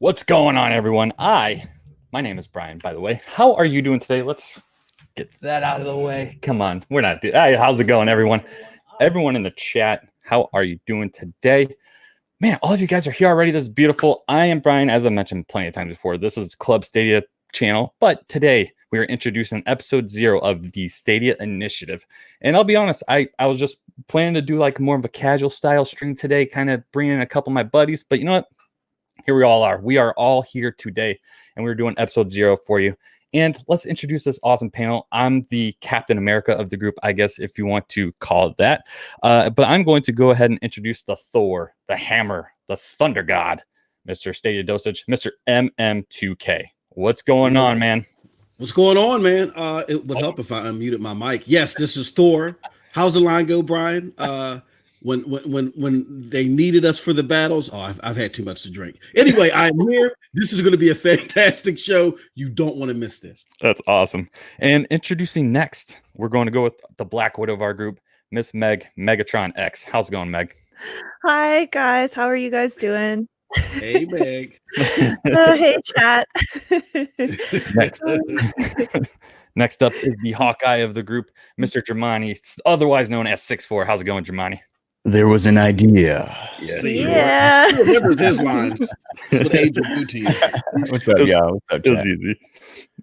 What's going on, everyone? My name is Brian, by the way. How are you doing today? Let's get that out of the way. Come on, we're not doing. Hey, how's it going, everyone? Everyone in the chat, how are you doing today? Man, all of you guys are here already. This is beautiful. I am Brian, as I mentioned plenty of times before. This is Club Stadia channel, but today we are introducing episode 0 of the Stadia Initiative. And I'll be honest, I was just planning to do like more of a casual style stream today, kind of bring in a couple of my buddies, but you know what? Here we all are. We are all here today, and we're doing episode 0 for you. And let's introduce this awesome panel. I'm the Captain America of the group, I guess, if you want to call it that. But I'm going to go ahead and introduce the Thor, the Hammer, the Thunder God, Mr. Stadia Dosage, Mr. MM2K. What's going on, man? What's going on, man? It would help if I unmuted my mic. Yes, this is Thor. How's the line go, Brian? When they needed us for the battles, I've had too much to drink. Anyway, I'm here. This is going to be a fantastic show. You don't want to miss this. That's awesome. And introducing next, we're going to go with the Black Widow of our group, Miss Meg, Megatron X. How's it going, Meg? Hi, guys. How are you guys doing? Hey, Meg. Hey, chat. Next up is the Hawkeye of the group, Mr. Germani, otherwise known as 6'4". How's it going, Germani? There was an idea. Yes. Yeah. He remembers his lines. That's what age will do to you. What's up, y'all? What's up, It was chat? easy.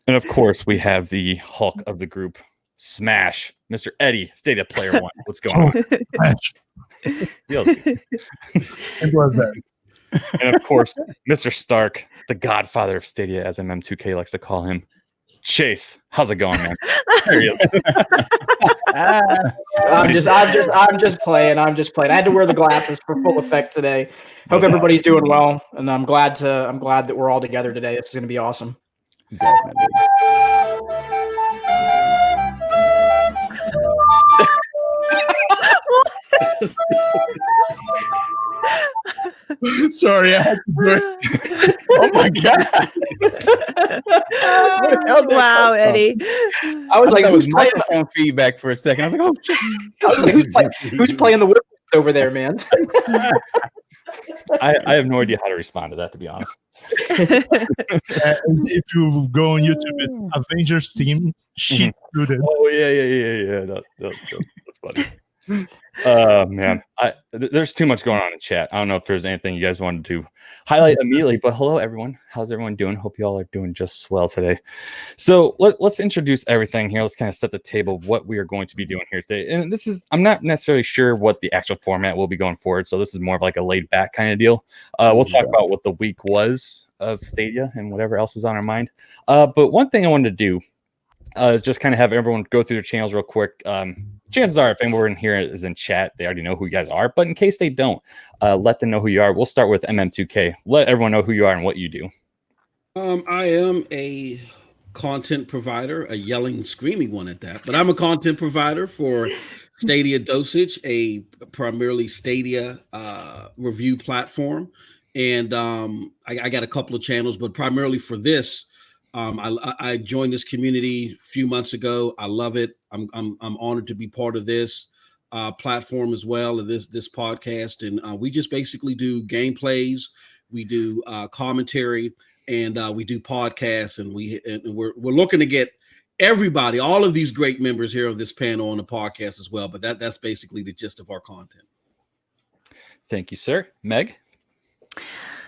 And of course, we have the Hulk of the group, Smash, Mr. Eddie, Stadia Player 1. What's going on? Yo. It was that. And of course, Mr. Stark, the godfather of Stadia, as MM2K likes to call him. Chase, how's it going, man? There you go. I'm just playing. I had to wear the glasses for full effect today. Hope everybody's doing well, and I'm glad that we're all together today. This is going to be awesome. Definitely. Sorry, I had to do it. Oh my god! Wow, Eddie. I was like, That who's was playing, microphone feedback for a second. I was like, oh shit. I was like, who's playing the wood over there, man? I have no idea how to respond to that, to be honest. And if you go on YouTube, it's Avengers Team Sheet Student. Oh, yeah. That's funny. Man, there's too much going on in chat. I don't know if there's anything you guys wanted to highlight immediately, but hello, everyone. How's everyone doing? Hope you all are doing just well today. So let's introduce everything here. Let's kind of set the table of what we are going to be doing here today. And I'm not necessarily sure what the actual format will be going forward. So this is more of like a laid back kind of deal. We'll talk about what the week was of Stadia and whatever else is on our mind. But one thing I wanted to do is just kind of have everyone go through their channels real quick. Chances are, if anyone here is in chat, they already know who you guys are. But in case they don't, let them know who you are. We'll start with MM2K. Let everyone know who you are and what you do. I am a content provider, a yelling, screaming one at that. But I'm a content provider for Stadia Dosage, a primarily Stadia review platform. And I got a couple of channels, but primarily for this, I joined this community a few months ago. I love it. I'm honored to be part of this platform as well, of this podcast. And we just basically do gameplays, we do commentary, and we do podcasts. And we're looking to get everybody, all of these great members here of this panel on the podcast as well. But that's basically the gist of our content. Thank you, sir. Meg?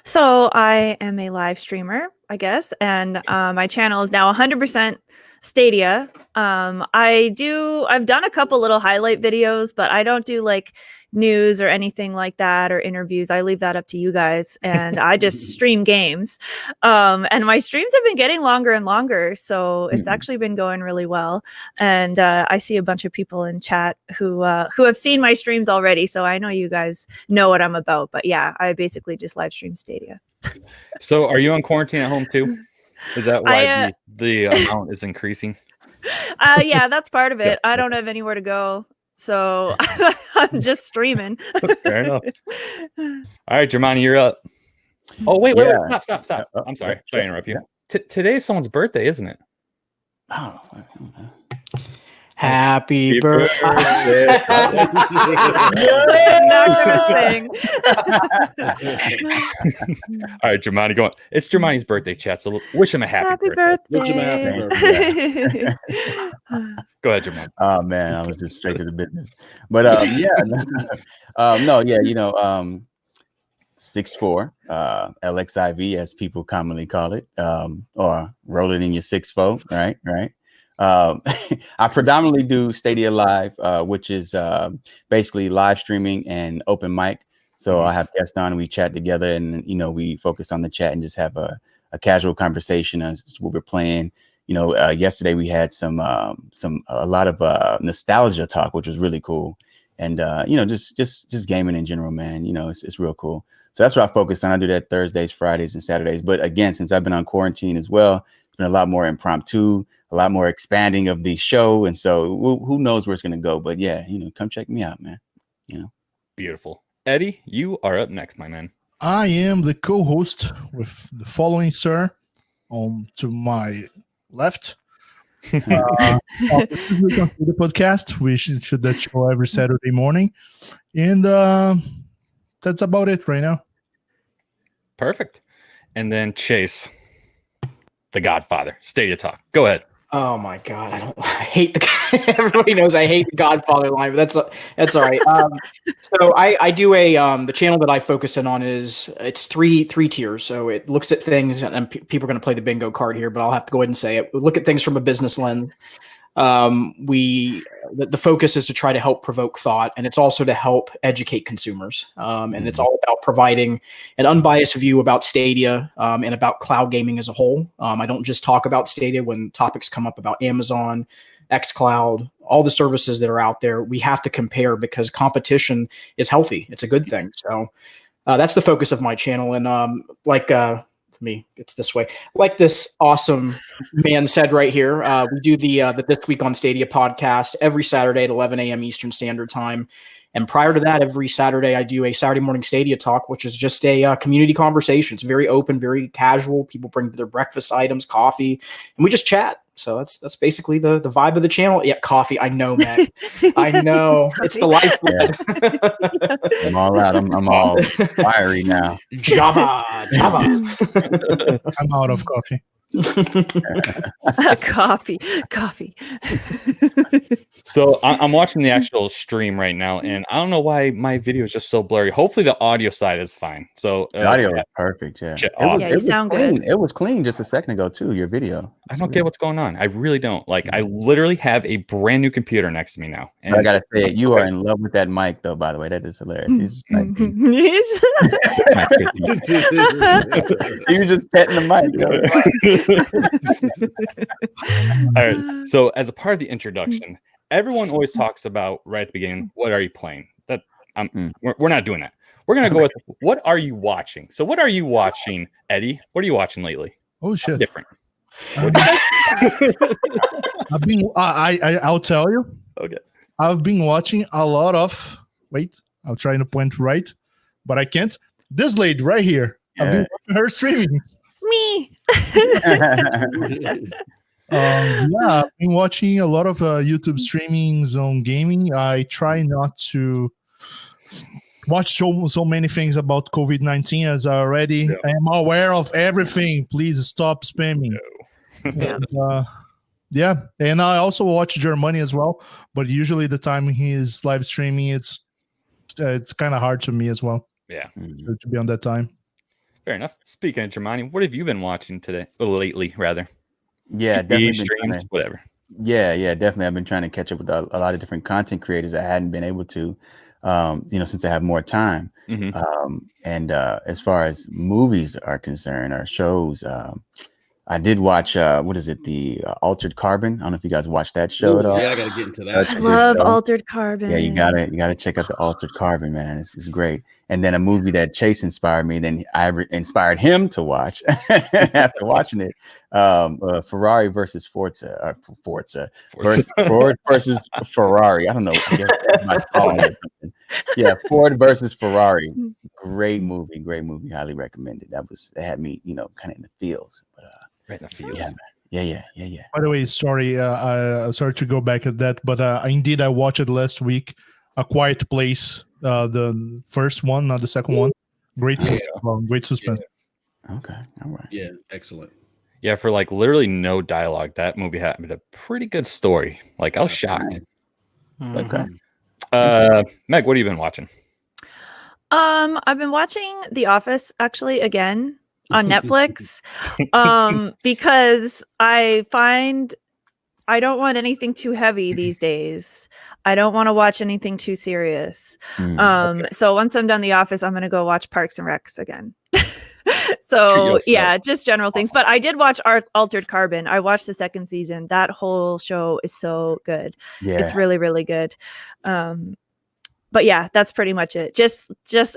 So I am a live streamer, I guess, and my channel is now 100% Stadia. I've done a couple little highlight videos, but I don't do like news or anything like that or interviews. I leave that up to you guys, and I just stream games. And my streams have been getting longer and longer, so it's actually been going really well. And I see a bunch of people in chat who have seen my streams already, so I know you guys know what I'm about. But yeah, I basically just live stream Stadia. So are you on quarantine at home too? Is that why the amount is increasing? Yeah, that's part of it. I don't have anywhere to go, so I'm just streaming. Fair enough. All right, Germani, you're up. Oh, wait, stop. I'm sorry. Sorry to interrupt you. Today's someone's birthday, isn't it? Oh, Happy birthday. Not gonna sing. All right, Germani, go on. It's Germani's birthday, chat. So wish him a happy birthday. Wish him a happy birthday. Go ahead, Germani. Oh man, I was just straight to the business. But no, yeah, 6'4", LXIV as people commonly call it, or roll it in your 6'4", right. I predominantly do Stadia Live, which is basically live streaming and open mic. So I have guests on, we chat together, and we focus on the chat and just have a casual conversation as what we're playing. Yesterday we had a lot of nostalgia talk, which was really cool, and just gaming in general, man. It's real cool. So that's what I focus on. I do that Thursdays, Fridays, and Saturdays. But again, since I've been on quarantine as well, it's been a lot more impromptu, a lot more expanding of the show, and so who knows where it's going to go. But yeah, come check me out, man. Beautiful. Eddie, you are up next, my man. I am the co-host with the following sir to my left. The podcast, we should that show every Saturday morning, and that's about it right now. Perfect. And then Chase, the Godfather, Stadia Talk. Go ahead. Oh my God, I hate everybody knows I hate the Godfather line, but that's all right. So I do the channel that I focus in on it's three tiers. So it looks at things, and people are going to play the bingo card here, but I'll have to go ahead and say it. We look at things from a business lens. The focus is to try to help provoke thought, and it's also to help educate consumers. And it's all about providing an unbiased view about Stadia and about cloud gaming as a whole. I don't just talk about Stadia when topics come up about Amazon, xCloud, all the services that are out there. We have to compare because competition is healthy. It's a good thing. So that's the focus of my channel. And me, it's this way. Like this awesome man said right here, we do the This Week on Stadia podcast every Saturday at 11 a.m. Eastern Standard Time. And prior to that, every Saturday, I do a Saturday morning Stadia Talk, which is just a community conversation. It's very open, very casual. People bring their breakfast items, coffee, and we just chat. So that's basically the vibe of the channel. Yeah, coffee. I know, man. I know. It's the lifeblood. Yeah. I'm all out. I'm all fiery now. Java. I'm out of coffee. Coffee. So I'm watching the actual stream right now, and I don't know why my video is just so blurry. Hopefully the audio side is fine. So the audio is perfect. Yeah, you sound clean. good. It was clean just a second ago too. Your video. I don't get what's going on. I really don't. Like, I literally have a brand new computer next to me now. And I gotta say, you are in love with that mic, though. By the way, that is hilarious. He's just like, he was just petting the mic. All right. So as a part of the introduction, everyone always talks about right at the beginning, what are you playing? We're not doing that. We're gonna go with what are you watching? So what are you watching, Eddie? What are you watching lately? Oh shit! Different. I'll tell you. Okay. I've been watching a lot of. Wait, I'll try to point right, but I can't. This lady right here. Yeah. I've been watching her streaming. Me. I've been watching a lot of YouTube streamings on gaming. I try not to watch so many things about COVID-19 as I already am aware of everything. Please stop spamming. And I also watch Germany as well, but usually the time he's live streaming, it's kind of hard to me as well. Yeah, to be on that time. Fair enough. Speaking of Germani, what have you been watching today? Or lately, rather. Yeah, definitely streams, whatever. Yeah, definitely. I've been trying to catch up with a lot of different content creators I hadn't been able to, since I have more time. And as far as movies are concerned, or shows, I did watch the Altered Carbon. I don't know if you guys watched that show at all. Yeah, I gotta get into that. I love Altered Carbon. Yeah, you gotta check out the Altered Carbon, man. It's great. And then a movie that Chase inspired me, then I inspired him to watch after watching it. Ferrari versus Forza. Forza. Ford versus Ferrari. I don't know. I guess that's my calling or something. Yeah, Ford versus Ferrari. Great movie. Highly recommended. That had me, kind of in the feels. But right in the fields. Yeah, Yeah. By the way, sorry, sorry to go back at that, but indeed I watched it last week. A Quiet Place, the first one, not the second one. Great, great suspense. Okay, all right. Yeah, excellent. Yeah, for like literally no dialogue, that movie had a pretty good story. Like I was shocked. Okay. Meg, what have you been watching? I've been watching The Office actually again on Netflix because I find I don't want anything too heavy these days. I don't want to watch anything too serious. So once I'm done The Office, I'm going to go watch Parks and Recs again. So yeah, just general things. But I did watch Altered Carbon. I watched the second season. That whole show is so good. Yeah. It's really, really good. But yeah, that's pretty much it. Just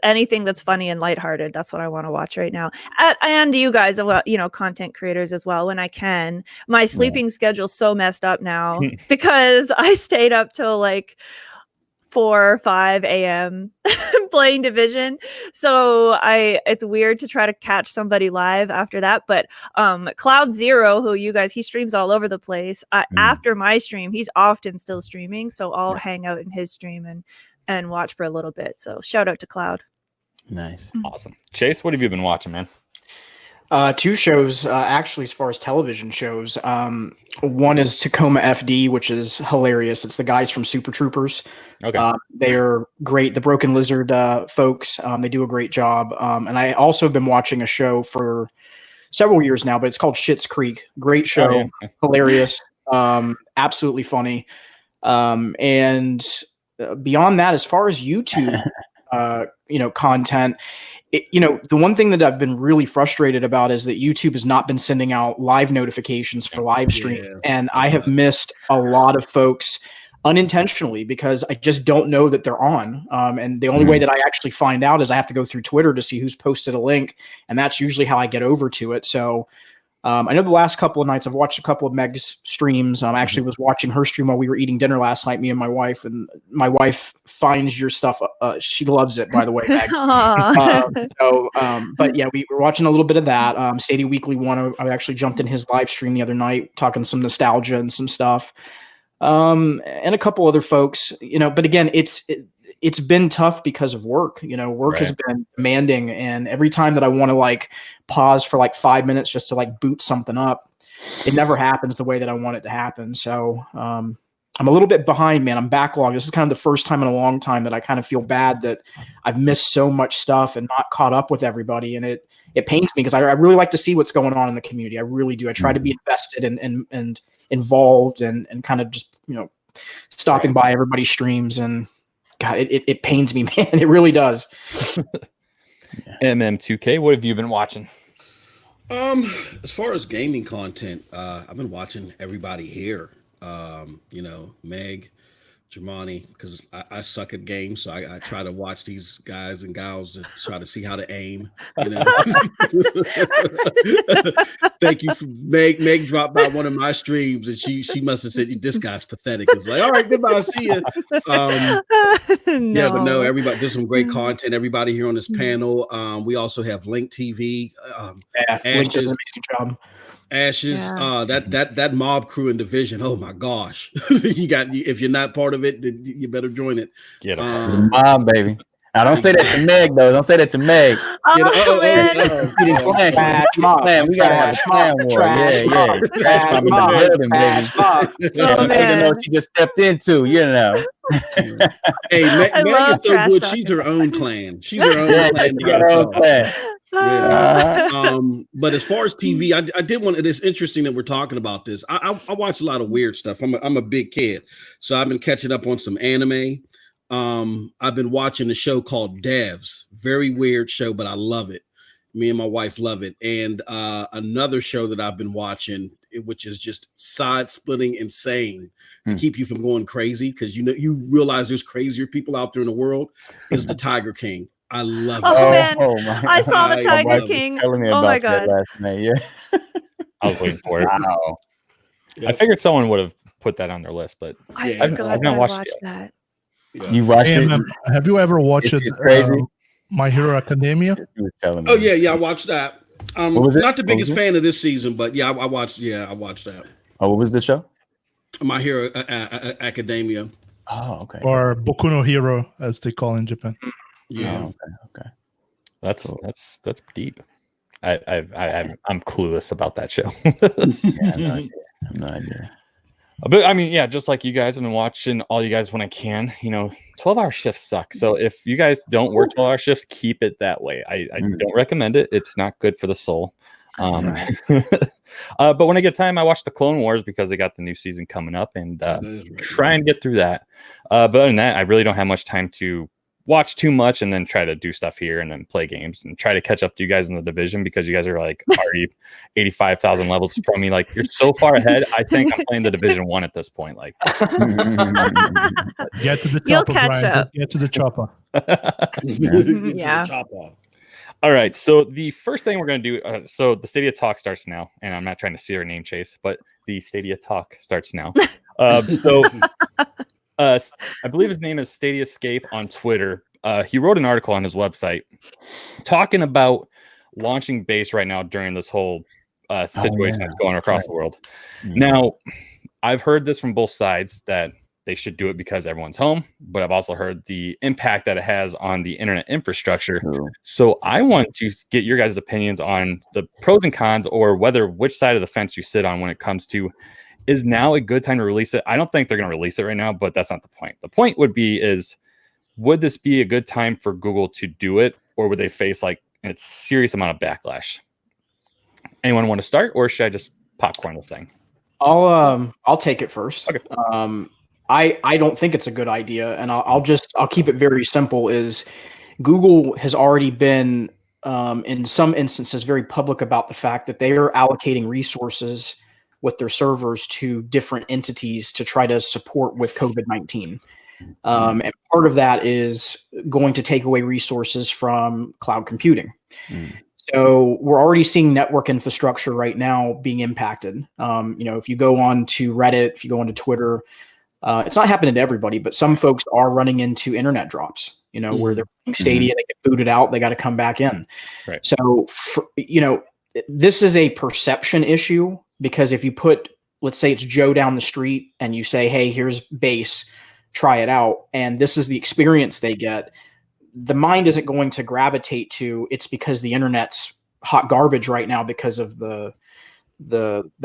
anything that's funny and lighthearted. That's what I want to watch right now. And you guys, content creators as well, when I can. My sleeping schedule's so messed up now because I stayed up till like 4 or 5 a.m. playing Division. So it's weird to try to catch somebody live after that. But Cloud Zero, who he streams all over the place. After my stream, he's often still streaming. So I'll hang out in his stream and watch for a little bit. So shout out to Cloud. Nice. Awesome. Chase, what have you been watching, man? 2 shows, actually, as far as television shows. One is Tacoma FD, which is hilarious. It's the guys from Super Troopers. Okay. They are great. The Broken Lizard folks, they do a great job. And I also have been watching a show for several years now, but it's called Schitt's Creek. Great show. Hilarious. Absolutely funny. And beyond that, as far as YouTube, content, the one thing that I've been really frustrated about is that YouTube has not been sending out live notifications for live streams. And I have missed a lot of folks unintentionally because I just don't know that they're on. And the only way that I actually find out is I have to go through Twitter to see who's posted a link. And that's usually how I get over to it. So I know the last couple of nights I've watched a couple of Meg's streams. I actually was watching her stream while we were eating dinner last night, me and my wife. And my wife finds your stuff. She loves it, by the way, Meg. But yeah, we were watching a little bit of that. Stadia Weekly 1, I actually jumped in his live stream the other night, talking some nostalgia and some stuff. And a couple other folks, but again, it's been tough because of work. Work has been demanding, and every time that I want to pause for 5 minutes just to boot something up, it never happens the way that I want it to happen. So I'm a little bit behind, man. I'm backlogged. This is kind of the first time in a long time that I kind of feel bad that I've missed so much stuff and not caught up with everybody. And it pains me because I really like to see what's going on in the community. I really do. I try to be invested and involved and kind of just, stopping by everybody's streams, and God, it pains me, man. It really does. MM2K, what have you been watching? As far as gaming content, I've been watching everybody here. Meg, Germani, because I suck at games, so I try to watch these guys and gals and try to see how to aim. Thank you for Meg. Meg dropped by one of my streams, and she must have said, "This guy's pathetic." It's like, all right, goodbye, see you. Yeah, but no, everybody. There's some great content. Everybody here on this panel. We also have Link TV. Link does an amazing job. Ashes, that mob crew in Division. Oh my gosh, if you're not part of it, then you better join it. Get mob, baby. Now don't say that to Meg though. Don't say that to Meg. Man. We gotta have a clan war. Yeah. Trash mob in the building, baby. Even though she just stepped into, Hey, Meg is so good. She's her own clan. She's her own clan. She got her own clan. Yeah. But as far as TV, I did want. It's interesting that we're talking about this. I watch a lot of weird stuff. I'm a big kid, so I've been catching up on some anime. I've been watching a show called Devs. Very weird show, but I love it. Me and my wife love it. And another show that I've been watching, which is just side-splitting insane to keep you from going crazy, because you realize there's crazier people out there in the world, is The Tiger King. I love it. Oh man, I saw The Tiger King. Oh my god! Last night. Yeah, I was waiting for it. Wow. I figured someone would have put that on their list, but I've not watched that. Yeah. You watched it? Have you ever watched Crazy? My Hero Academia? Oh yeah, I watched that. I'm What was it? not the What was biggest it? fan of this season, but yeah, I watched. Yeah, I watched that. Oh, what was the show? My Hero Academia. Oh, okay. Or Boku no Hero, as they call in Japan. Yeah. Oh, okay. That's Cool. that's deep. I'm clueless about that show. Yeah, I have no idea. But I mean, yeah, just like you guys, I've been watching all you guys when I can. 12-hour shifts suck. So if you guys don't work 12-hour shifts, keep it that way. I don't recommend it. It's not good for the soul. That's right. But when I get time, I watch the Clone Wars because they got the new season coming up and That is right. try and get through that. But other than that, I really don't have much time to watch too much and then try to do stuff here and then play games and try to catch up to you guys in the division because you guys are like already 85,000 levels from me. Like, you're so far ahead. I think I'm playing the Division 1 at this point. Like, Get to the chopper, You'll catch Brian. up. Get to the chopper. Yeah. all right. So the first thing we're going to do, so the Stadia Talk starts now, and I'm not trying to see our name chase, but the Stadia Talk starts now. I believe his name is Stadia Escape on Twitter. He wrote an article on his website talking about launching base right now during this whole situation that's going across the world. Now, I've heard this from both sides that they should do it because everyone's home, but I've also heard the impact that it has on the internet infrastructure. So I want to get your guys' opinions on the pros and cons, or which side of the fence you sit on when it comes to, is now a good time to release it? I don't think they're going to release it right now, but that's not the point. The point would would this be a good time for Google to do it, or would they face like a serious amount of backlash? Anyone want to start, or should I just popcorn this thing? I'll take it first. Okay. I don't think it's a good idea, and I'll keep it very simple. Is Google has already been in some instances very public about the fact that they are allocating resources with their servers to different entities to try to support with COVID-19. And part of that is going to take away resources from cloud computing. So we're already seeing network infrastructure right now being impacted. If you go on to Reddit, if you go onto Twitter, it's not happening to everybody, but some folks are running into internet drops, where they're playing Stadia, they get booted out, they got to come back in. Right. So, this is a perception issue, because if you put, let's say it's Joe down the street and you say, hey, here's base, try it out, and this is the experience they get, the mind isn't going to gravitate to it's because the internet's hot garbage right now because of the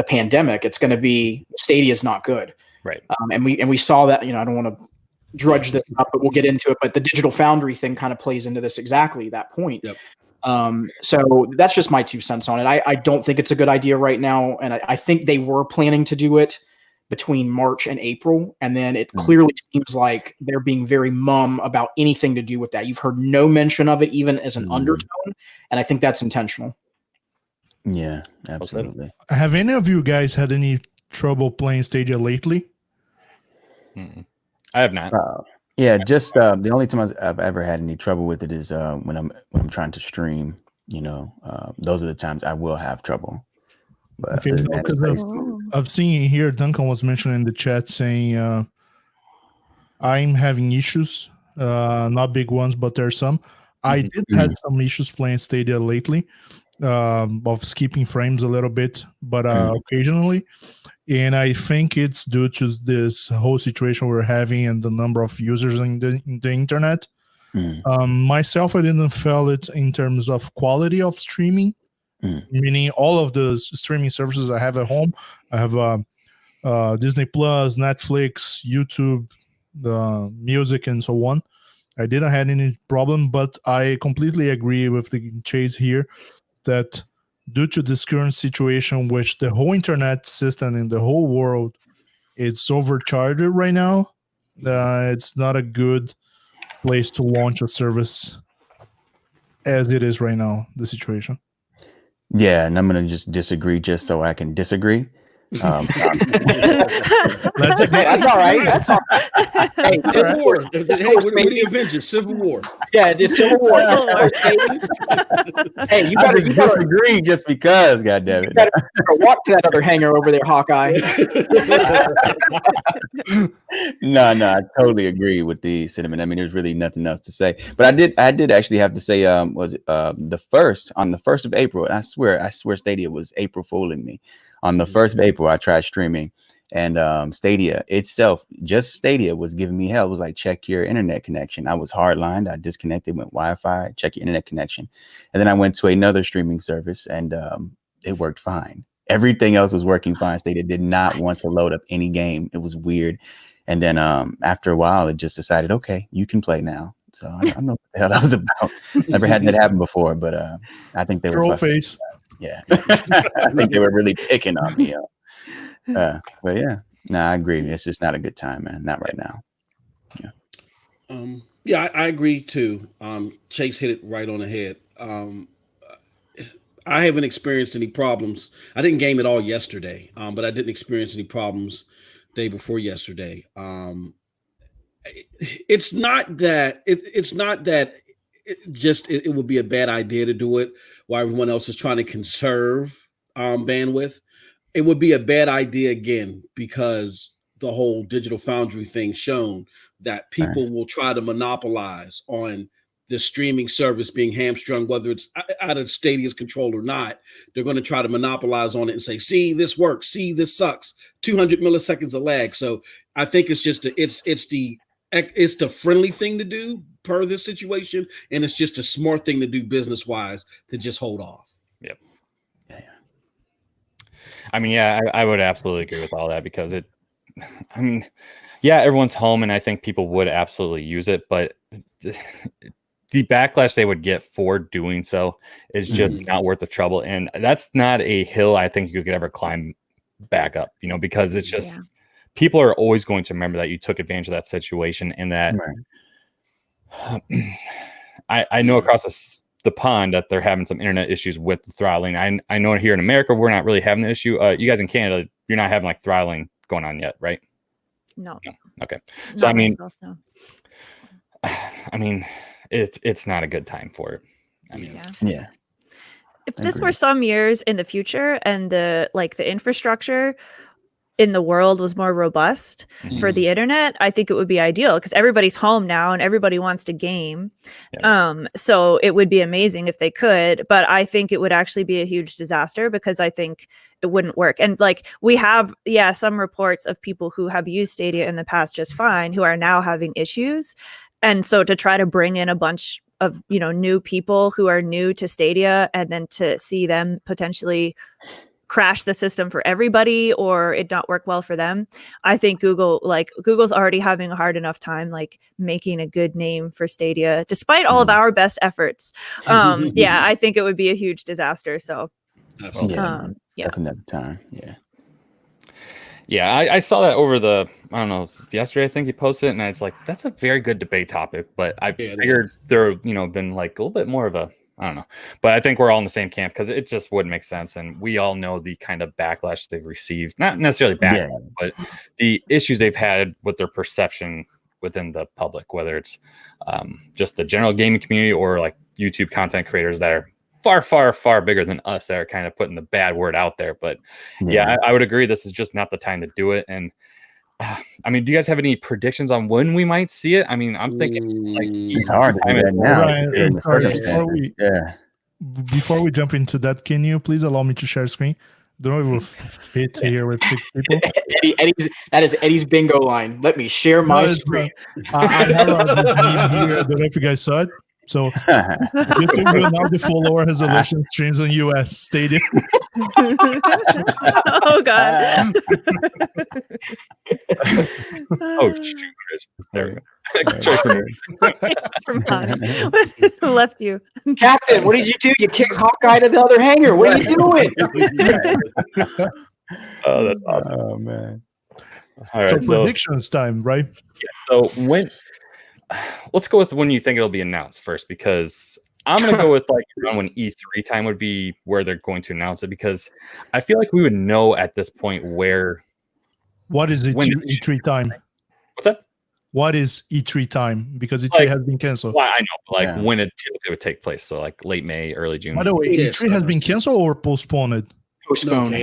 pandemic. It's going to be Stadia is not good. Right. And we saw that, I don't want to drudge this up, but we'll get into it. But the digital Foundry thing kind of plays into this, exactly that point. Yep. So that's just my 2 cents on it. I don't think it's a good idea right now. And I think they were planning to do it between March and April. And then it clearly seems like they're being very mum about anything to do with that. You've heard no mention of it, even as an undertone. And I think that's intentional. Yeah, absolutely. Have any of you guys had any trouble playing Stadia lately? I have not. Yeah, just the only time I've ever had any trouble with it is when I'm trying to stream. Those are the times I will have trouble. But Okay, I've seen here Duncan was mentioning in the chat saying I'm having issues, not big ones, but there's some. I did have some issues playing Stadia lately, of skipping frames a little bit, but occasionally. And I think it's due to this whole situation we're having and the number of users in the internet. Myself, I didn't feel it in terms of quality of streaming, meaning all of the streaming services I have at home. I have Disney Plus, Netflix, YouTube, music, and so on. I didn't have any problem, but I completely agree with the Chase here that due to this current situation, which the whole internet system in the whole world, it's overcharged right now. It's not a good place to launch a service as it is right now, the situation. Yeah, and I'm going to just disagree just so I can disagree. Um, Let's Hey, that's all right. That's all right. Hey, Civil War. Hey, what are the Avengers? Civil War. yeah, the Civil War. Civil War. Hey, you I better, just you better, disagree just because, you goddammit. better walk to that other hangar over there, Hawkeye. No, I totally agree with the sentiment. I mean, there's really nothing else to say. But I did actually have to say, was it on the 1st of April? And I swear Stadia was April fooling me. On the 1st of April, I tried streaming, and Stadia itself, just Stadia, was giving me hell. It was like, check your internet connection. I was hardlined. I disconnected, went Wi-Fi, check your internet connection, and then I went to another streaming service, and it worked fine. Everything else was working fine. Stadia did not want to load up any game. It was weird. And then after a while, it just decided, okay, you can play now. So I don't know what the hell that was about. Never had that happen before, but I think they Troll were face. yeah. I think they were really picking on me. But yeah, no, I agree. It's just not a good time, man. Not right now. Yeah, I agree too. Chase hit it right on the head. I haven't experienced any problems. I didn't game at all yesterday, but I didn't experience any problems day before yesterday. It's not that it would be a bad idea to do it while everyone else is trying to conserve bandwidth. It would be a bad idea again because the whole digital Foundry thing shown that people will try to monopolize on the streaming service being hamstrung, whether it's out of Stadia's control or not. They're going to try to monopolize on it and say, see, this works. See, this sucks. 200 milliseconds of lag. So I think it's just it's the friendly thing to do per this situation, and it's just a smart thing to do business wise to just hold off. Yep. I mean, yeah, I would absolutely agree with all that because I mean, yeah, everyone's home, and I think people would absolutely use it, but the backlash they would get for doing so is just not worth the trouble, and that's not a hill I think you could ever climb back up, because it's just people are always going to remember that you took advantage of that situation, and that I know across the pond that they're having some internet issues with the throttling. I know here in America we're not really having the issue. You guys in Canada, you're not having like throttling going on yet, right? No. Okay. So Not myself, no. I mean, it's not a good time for it. I mean, Yeah. If this were some years in the future and the infrastructure in the world was more robust for the internet, I think it would be ideal because everybody's home now and everybody wants to game. So it would be amazing if they could, but I think it would actually be a huge disaster because I think it wouldn't work. And we have, some reports of people who have used Stadia in the past just fine, who are now having issues. And so to try to bring in a bunch of, new people who are new to Stadia and then to see them potentially crash the system for everybody or it not work well for them. I think Google's already having a hard enough time making a good name for Stadia despite all of our best efforts. I think it would be a huge disaster. So Definitely another time. Yeah, I saw that over yesterday, I think he posted it, and I was like, that's a very good debate topic, but I figured there, been a little bit more of a, I don't know, but I think we're all in the same camp because it just wouldn't make sense. And we all know the kind of backlash they've received, not necessarily backlash, but the issues they've had with their perception within the public, whether it's just the general gaming community or YouTube content creators that are far, far, far bigger than us that are kind of putting the bad word out there. But I would agree. This is just not the time to do it. And I mean, do you guys have any predictions on when we might see it? I mean, I'm thinking it's hard to do that now. Before we jump into that, can you please allow me to share screen? Don't know if we'll fit here with 6 people. That is Eddie's bingo line. Let me share my screen. I have a meme here. I don't know if you guys saw it. So YouTube will now default lower resolution streams on US Stadia. Oh God. Oh shoot. There we go. Left you. Captain, what did you do? You kicked Hawkeye to the other hangar. What are you doing? Oh, that's awesome. Oh man. All right. So predictions time, right? So let's go with when you think it'll be announced first, because I'm gonna go with like around when E3 time would be where they're going to announce it, because I feel like we would know at this point where. What is When E3 time? What's that? What is E3 time? Because E3 has been canceled. Well, I know, when it would take place. So like late May, early June. By the way, E3 has been canceled or postponed? Postponed.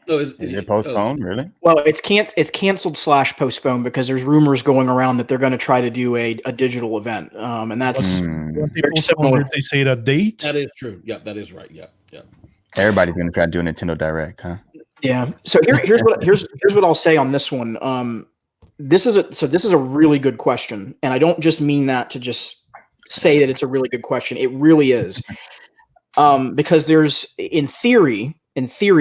Is it postponed? Really? Well, it's canceled / postponed because there's rumors going around that they're going to try to do a digital event, and that's very similar. They say that date. That is true. Yeah, that is right. Yeah. Everybody's going to try to do a Nintendo Direct, huh? Yeah. So here's what I'll say on this one. This is a really good question, and I don't just mean that to just say that it's a really good question. It really is, because there's in theory,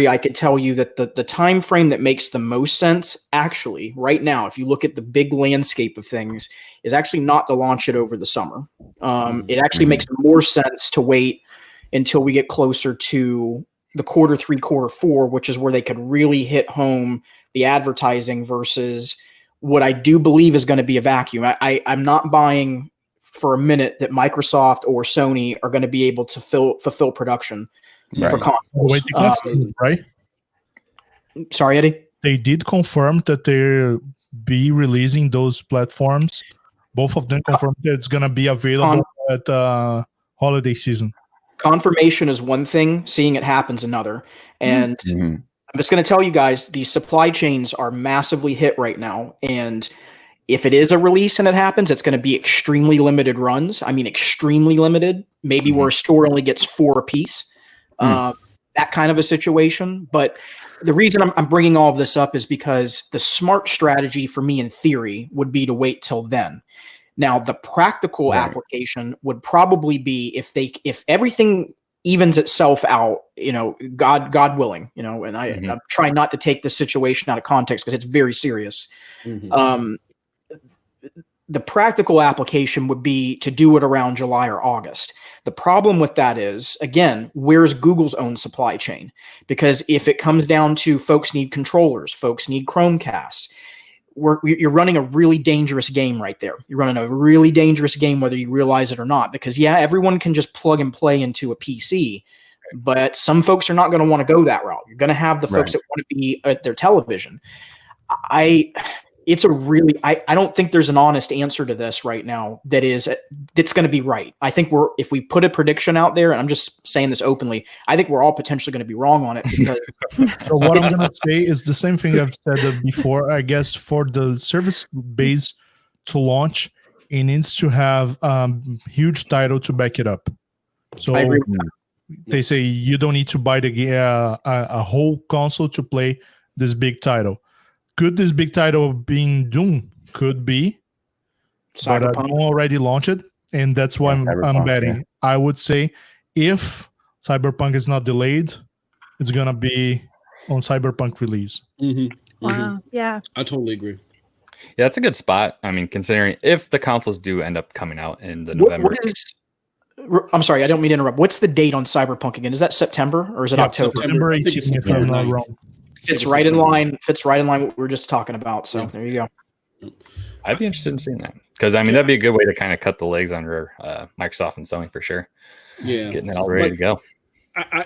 I could tell you that the time frame that makes the most sense, actually, right now, if you look at the big landscape of things, is actually not to launch it over the summer. It actually makes more sense to wait until we get closer to the quarter 3, quarter 4, which is where they could really hit home the advertising versus what I do believe is going to be a vacuum. I'm not buying for a minute that Microsoft or Sony are going to be able to fulfill production for consoles. Right? Sorry, Eddie? They did confirm that they'll be releasing those platforms. Both of them confirmed that it's going to be available at holiday season. Confirmation is one thing, seeing it happen is another. And I'm just going to tell you guys, these supply chains are massively hit right now. And if it is a release and it happens, it's going to be extremely limited runs. I mean, extremely limited, maybe where a store only gets 4 apiece. That kind of a situation. But the reason I'm bringing all of this up is because the smart strategy for me in theory would be to wait till then. Now, the practical application would probably be if everything evens itself out, God willing, and I'm trying not to take this situation out of context because it's very serious. The practical application would be to do it around July or August. The problem with that is, again, where's Google's own supply chain? Because if it comes down to folks need controllers, folks need Chromecasts, you're running a really dangerous game right there. You're running a really dangerous game, whether you realize it or not, because everyone can just plug and play into a PC, but some folks are not going to want to go that route. You're going to have the folks that want to be at their television. I don't think there's an honest answer to this right now that's going to be right. I think if we put a prediction out there, and I'm just saying this openly, I think we're all potentially going to be wrong on it. Because so what I'm going to say is the same thing I've said before. I guess for the service base to launch, it needs to have huge title to back it up. So I agree with that. They say you don't need to buy a whole console to play this big title. Could this big title being Doom? Could be. Cyberpunk. But Doom already launched it, and that's why I'm betting. Yeah. I would say if Cyberpunk is not delayed, it's going to be on Cyberpunk release. Wow, yeah. I totally agree. Yeah, that's a good spot. I mean, considering if the consoles do end up coming out in the November. I'm sorry, I don't mean to interrupt. What's the date on Cyberpunk again? Is that September or is it October? September 18th, if I'm not wrong. Fits right in line what we were just talking about. So there you go. I'd be interested in seeing that because that'd be a good way to kind of cut the legs under Microsoft and Sony for sure. Yeah, getting it all ready to go. I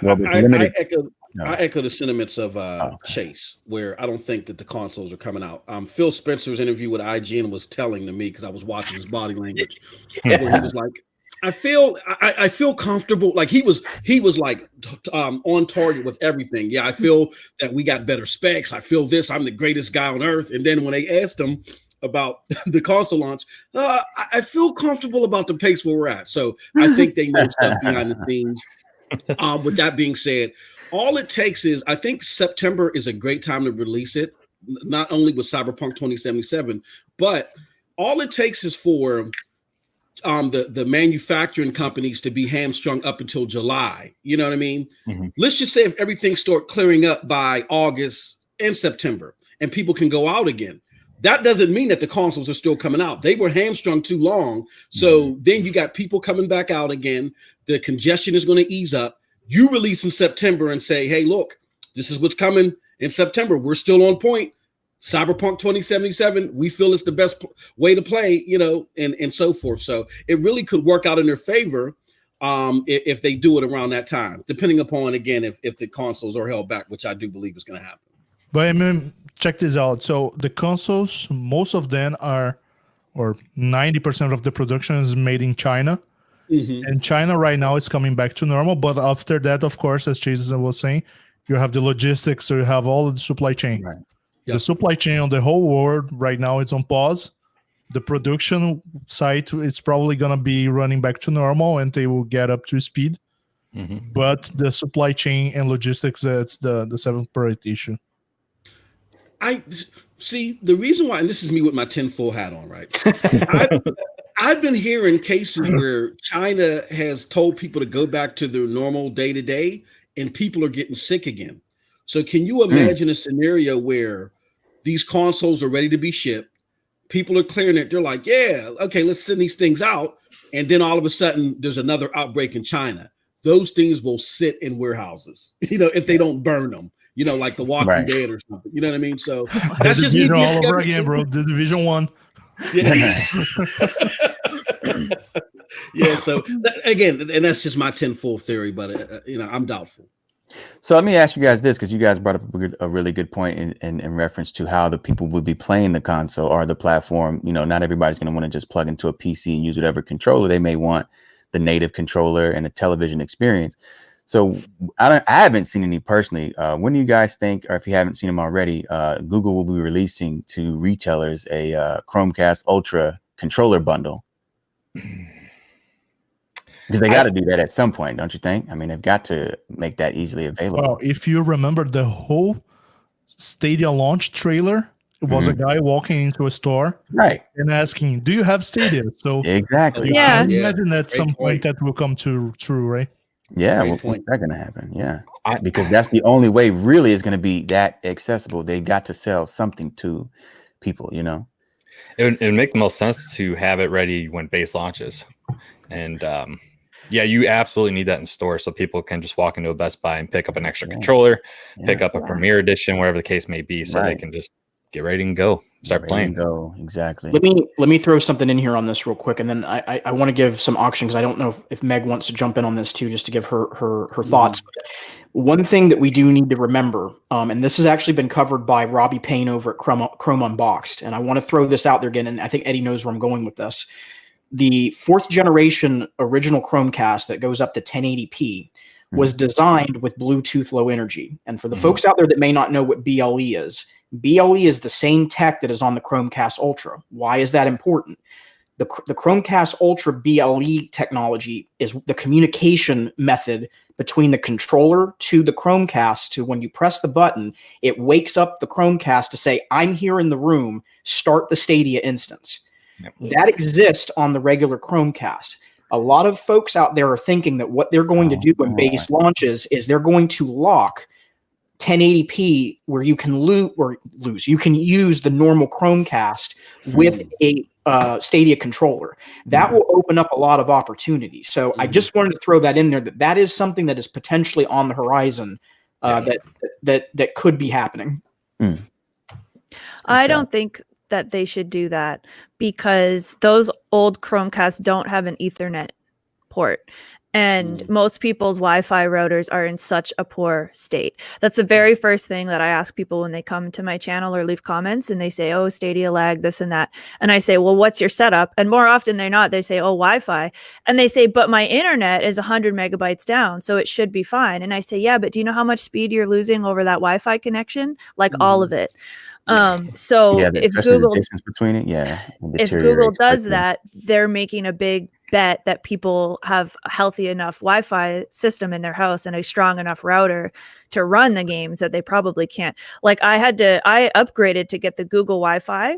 echo the sentiments of Chase, where I don't think that the consoles are coming out. Phil Spencer's interview with IGN was telling to me because I was watching his body language, where he was like, I feel comfortable. Like he was like on target with everything. Yeah, I feel that we got better specs. I feel this. I'm the greatest guy on earth. And then when they asked him about the console launch, I feel comfortable about the pace where we're at. So I think they know stuff behind the scenes. With that being said, all it takes is I think September is a great time to release it. Not only with Cyberpunk 2077, but all it takes is for the manufacturing companies to be hamstrung up until July. You know what I mean? Let's just say if everything start clearing up by August and September and people can go out again, that doesn't mean that the consoles are still coming out. They were hamstrung too long. So then you got people coming back out again. The congestion is going to ease up. You release in September and say, hey, look, this is what's coming in September. We're still on point. Cyberpunk 2077, we feel it's the best way to play, and so forth. So it really could work out in their favor. if they do it around that time, depending upon, again, if the consoles are held back, which I do believe is going to happen. But I mean, check this out. So the consoles, most of them are, or 90% of the production is made in China. Mm-hmm. And China right now is coming back to normal. But after that, of course, as Jason was saying, you have the logistics, so you have all of the supply chain. Right. The Yep. supply chain on the whole world right now is on pause. The production site, it's probably going to be running back to normal and they will get up to speed. Mhm. But the supply chain and logistics, that's the seventh priority issue. I see the reason why, and this is me with my tinfoil hat on, right? I've been hearing cases where China has told people to go back to their normal day to day, and people are getting sick again. So, can you imagine a scenario where these consoles are ready to be shipped? People are clearing it. They're like, yeah, okay, let's send these things out. And then all of a sudden, there's another outbreak in China. Those things will sit in warehouses, if they don't burn them, like The Walking Right. Dead or something. You know what I mean? So The that's just me division being all over skeptical. again, bro. The Division 1. Yeah. Yeah. So again, and that's just my tinfoil theory, but I'm doubtful. So let me ask you guys this, because you guys brought up a really good point in reference to how the people would be playing the console or the platform. Not everybody's going to want to just plug into a PC and use whatever controller. They may want the native controller and a television experience. So I haven't seen any personally. When do you guys think, or if you haven't seen them already, Google will be releasing to retailers a Chromecast Ultra controller bundle? Because they got to do that at some point, don't you think? I mean, they've got to make that easily available. Well, if you remember the whole Stadia launch trailer, it was a guy walking into a store Right. and asking, "Do you have Stadia?" So Exactly. you Yeah. can imagine at Great some point point. that will come true, right? Yeah, Great when's point. that going to happen? Yeah, I- because that's the only way really is going to be that accessible. They got to sell something to people, It would make the most sense to have it ready when base launches. And yeah, you absolutely need that in store so people can just walk into a Best Buy and pick up an extra controller, pick up a Premier Edition, whatever the case may be, so they can just get ready and go, start playing. Go. Exactly. Let me throw something in here on this real quick, and then I want to give some auction because I don't know if Meg wants to jump in on this too, just to give her thoughts. But one thing that we do need to remember, and this has actually been covered by Robbie Payne over at Chrome Unboxed, and I want to throw this out there again, and I think Eddie knows where I'm going with this. The 4th generation original Chromecast that goes up to 1080p was designed with Bluetooth Low Energy. And for the folks out there that may not know what BLE is the same tech that is on the Chromecast Ultra. Why is that important? The Chromecast Ultra BLE technology is the communication method between the controller to the Chromecast. To when you press the button, it wakes up the Chromecast to say, "I'm here in the room, start the Stadia instance." That exists on the regular Chromecast. A lot of folks out there are thinking that what they're going to do when base launches is they're going to lock 1080p where you can lose. You can use the normal Chromecast with a Stadia controller. That will open up a lot of opportunities. So I just wanted to throw that in there, that is something that is potentially on the horizon that could be happening. I don't think that they should do that because those old Chromecasts don't have an Ethernet port. And most people's Wi-Fi routers are in such a poor state. That's the very first thing that I ask people when they come to my channel or leave comments and they say, "Oh, Stadia lag, this and that." And I say, "Well, what's your setup?" And more often than not, they say, "Oh, Wi-Fi." And they say, "But my internet is 100 megabytes down, so it should be fine." And I say, "Yeah, but do you know how much speed you're losing over that Wi-Fi connection? Like all of it." So if Google, the distance between it, if Google does that, they're making a big bet that people have a healthy enough Wi-Fi system in their house and a strong enough router to run the games that they probably can't. Like I upgraded to get the Google Wi-Fi,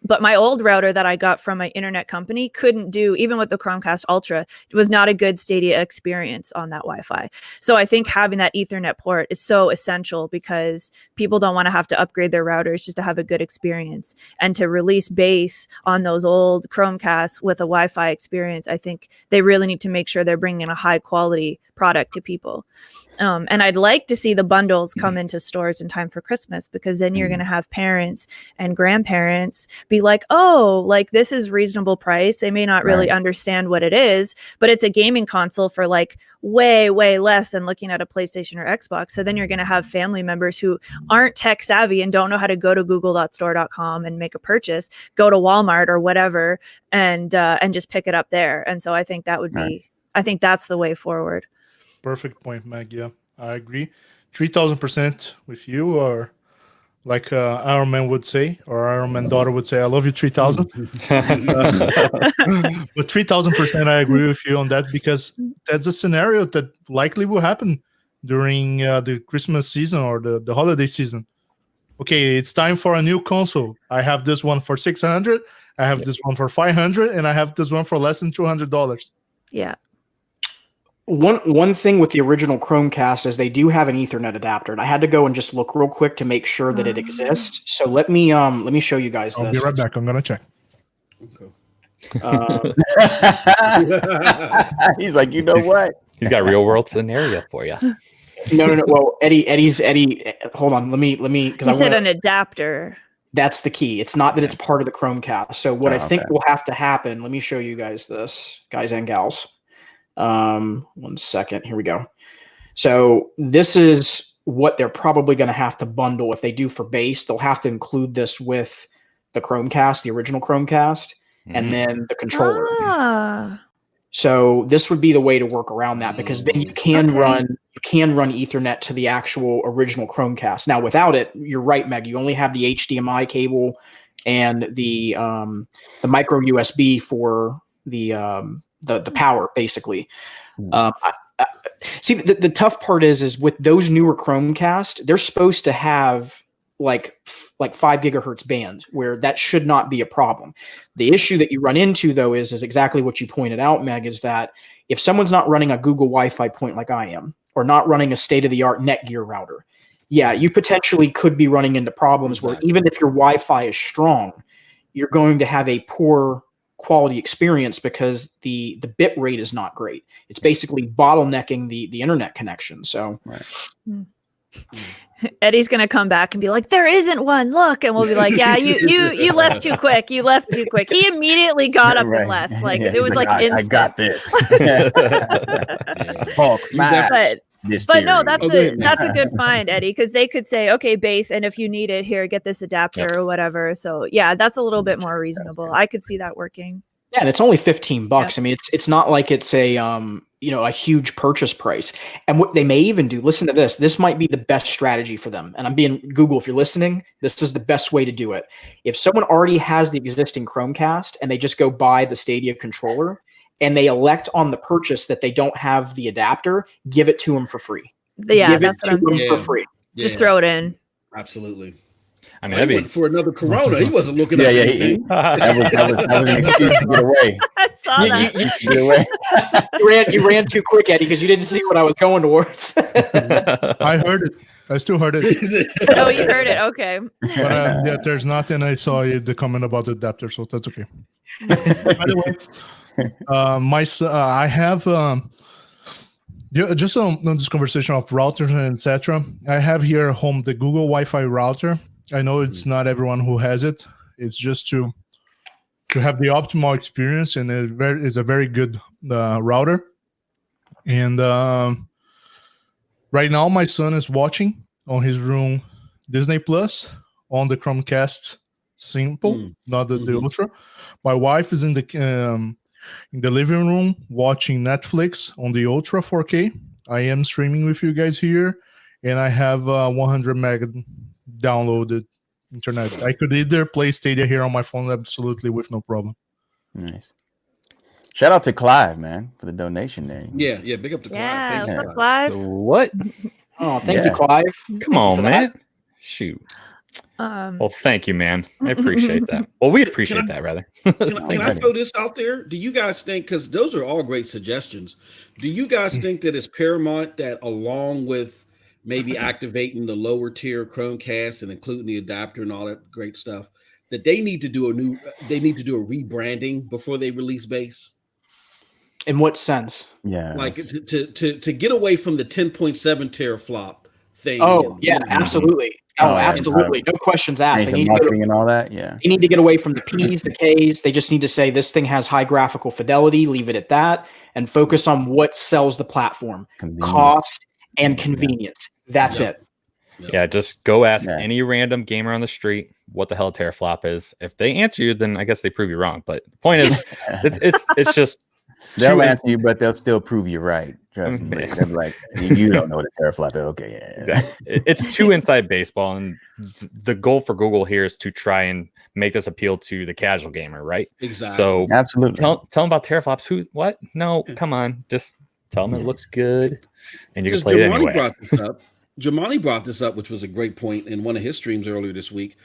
but my old router that I got from my internet company couldn't do, even with the Chromecast Ultra, it was not a good Stadia experience on that Wi-Fi. So I think having that Ethernet port is so essential because people don't want to have to upgrade their routers just to have a good experience. And to release base on those old Chromecasts with a Wi-Fi experience, I think they really need to make sure they're bringing a high quality product to people. And I'd like to see the bundles come into stores in time for Christmas, because then you're going to have parents and grandparents be like, oh, like this is reasonable price. They may not really understand what it is, but it's a gaming console for like way, way less than looking at a PlayStation or Xbox. So then you're going to have family members who aren't tech savvy and don't know how to go to google.store.com and make a purchase, go to Walmart or whatever, and just pick it up there. And so I think that would be, I think that's the way forward. Perfect point, Meg. Yeah, I agree. 3,000% with you, or like Iron Man would say, or Iron Man daughter would say, I love you 3,000. But 3,000% I agree with you on that, because that's a scenario that likely will happen during the Christmas season or the holiday season. Okay, it's time for a new console. I have this one for $600, I have this one for $500, and I have this one for less than $200. Yeah. One thing with the original Chromecast is they do have an Ethernet adapter, and I had to go and just look real quick to make sure that it exists. So let me show you guys this. I'll be right back. I'm gonna check. Okay. He's like, you know what? He's got a real world scenario for you. No. Well, Eddie. Hold on. Let me. Because You said an adapter. That's the key. It's not that it's part of the Chromecast. So what I think will have to happen. Let me show you guys this, guys and gals. 1 second. Here we go. So this is what they're probably going to have to bundle if they do for base. They'll have to include this with the Chromecast, the original Chromecast, and then the controller. So this would be the way to work around that, because then you can run Ethernet to the actual original Chromecast. Now without it, you're right, Meg. You only have the HDMI cable and the micro USB for the power, basically. See, the tough part is with those newer Chromecast, they're supposed to have like 5 gigahertz band, where that should not be a problem. The issue that you run into, though, is exactly what you pointed out, Meg, is that if someone's not running a Google Wi-Fi point like I am, or not running a state-of-the-art Netgear router, yeah, you potentially could be running into problems where even if your Wi-Fi is strong, you're going to have a poor quality experience because the bit rate is not great. It's basically bottlenecking the internet connection. So Eddie's gonna come back and be like, there isn't one, look, and we'll be like, yeah, you left too quick. He immediately got up and left. Like it was like instant. I got this. But no, that's a good find, Eddie, because they could say, okay, base, and if you need it, here, get this adapter or whatever. So yeah, that's a little bit more reasonable. I could see that working. Yeah, and it's only $15. Yeah. I mean, it's not like it's a a huge purchase price. And what they may even do, listen to this. This might be the best strategy for them. And I'm being Google, if you're listening, this is the best way to do it. If someone already has the existing Chromecast and they just go buy the Stadia controller, and they elect on the purchase that they don't have the adapter, give it to them for free. Yeah, give it to them for free. Just throw it in. Absolutely. I mean, he went for another Corona. He wasn't looking at anything. That was an excuse to get away. I saw that. Get away. You ran too quick, Eddie, because you didn't see what I was going towards. I heard it. I still heard it. Oh, you heard it. Okay. But yeah, there's nothing. I saw the comment about the adapter, so that's okay. By the way, my son, I have just on this conversation of routers and etc. I have here at home the Google Wi-Fi router. I know it's not everyone who has it. It's just to have the optimal experience, and it's a very good router. And right now, my son is watching on his room Disney Plus on the Chromecast Simple, not the Ultra. My wife is in the living room watching Netflix on the Ultra 4K. I am streaming with you guys here, and I have 100 meg downloaded internet. I could either play Stadia here on my phone absolutely with no problem. Nice. Shout out to Clive, man, for the donation there. Yeah, big up to Clive. Yeah, Thank what's you. up, Clive? So what? Oh, thank you, Clive. Come on, man. Shoot. Well, thank you, man. I appreciate that. Well, we appreciate that, rather. Can I throw this out there? Do you guys think, because those are all great suggestions, do you guys think that it's paramount that along with maybe activating the lower tier Chromecast and including the adapter and all that great stuff, that they need to do a rebranding before they release base? In what sense? Yeah. Like to get away from the 10.7 teraflop thing. Oh, yeah, absolutely. Oh, Oh, yeah, absolutely. No questions asked. They Major need to go marketing and all that. Yeah. They need to get away from the P's, the K's. They just need to say this thing has high graphical fidelity, leave it at that, and focus on what sells the platform. Convenience. Cost and convenience. That's Yep. it. Yeah, just go ask Yeah. any random gamer on the street what the hell a teraflop is. If they answer you, then I guess they prove you wrong. But the point is, it's just They'll too answer you, but they'll still prove you right. Trust me. Mhm. They're like, you don't know what a teraflop is. Okay, yeah. Exactly. It's too inside baseball, and the goal for Google here is to try and make this appeal to the casual gamer, right? Exactly. So Absolutely. tell them about teraflops. Who? What? No, come on. Just tell them it looks good, and you can Because play it Jamani anyway. brought this up, which was a great point in one of his streams earlier this week.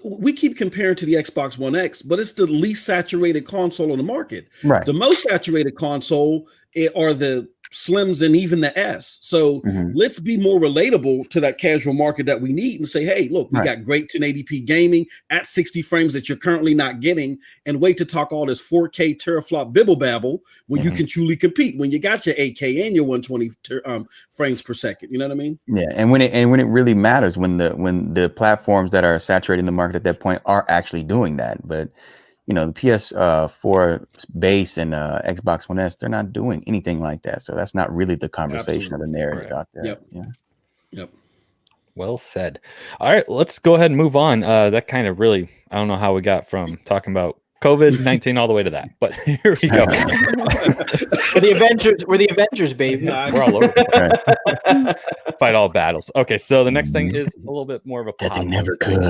We keep comparing to the Xbox One X, but it's the least saturated console on the market. Right. The most saturated console are the Slims and even the S. So let's be more relatable to that casual market that we need and say, hey, look, we got great 1080p gaming at 60 frames that you're currently not getting, and wait to talk all this 4K teraflop bibble babble when you can truly compete, when you got your 8K and your 120 frames per second. You know what I mean? Yeah, and when it really matters, when the platforms that are saturating the market at that point are actually doing that. But the PS4 base and Xbox One S, they're not doing anything like that. So that's not really the conversation or the narrative out there. Yep. Yeah. Yep. Well said. All right, let's go ahead and move on. That kind of really, I don't know how we got from talking about COVID-19 all the way to that, but here we go. We're the Avengers, baby. We're all over the place. Fight all battles. Okay, so the next thing is a little bit more of a That they positive. never could.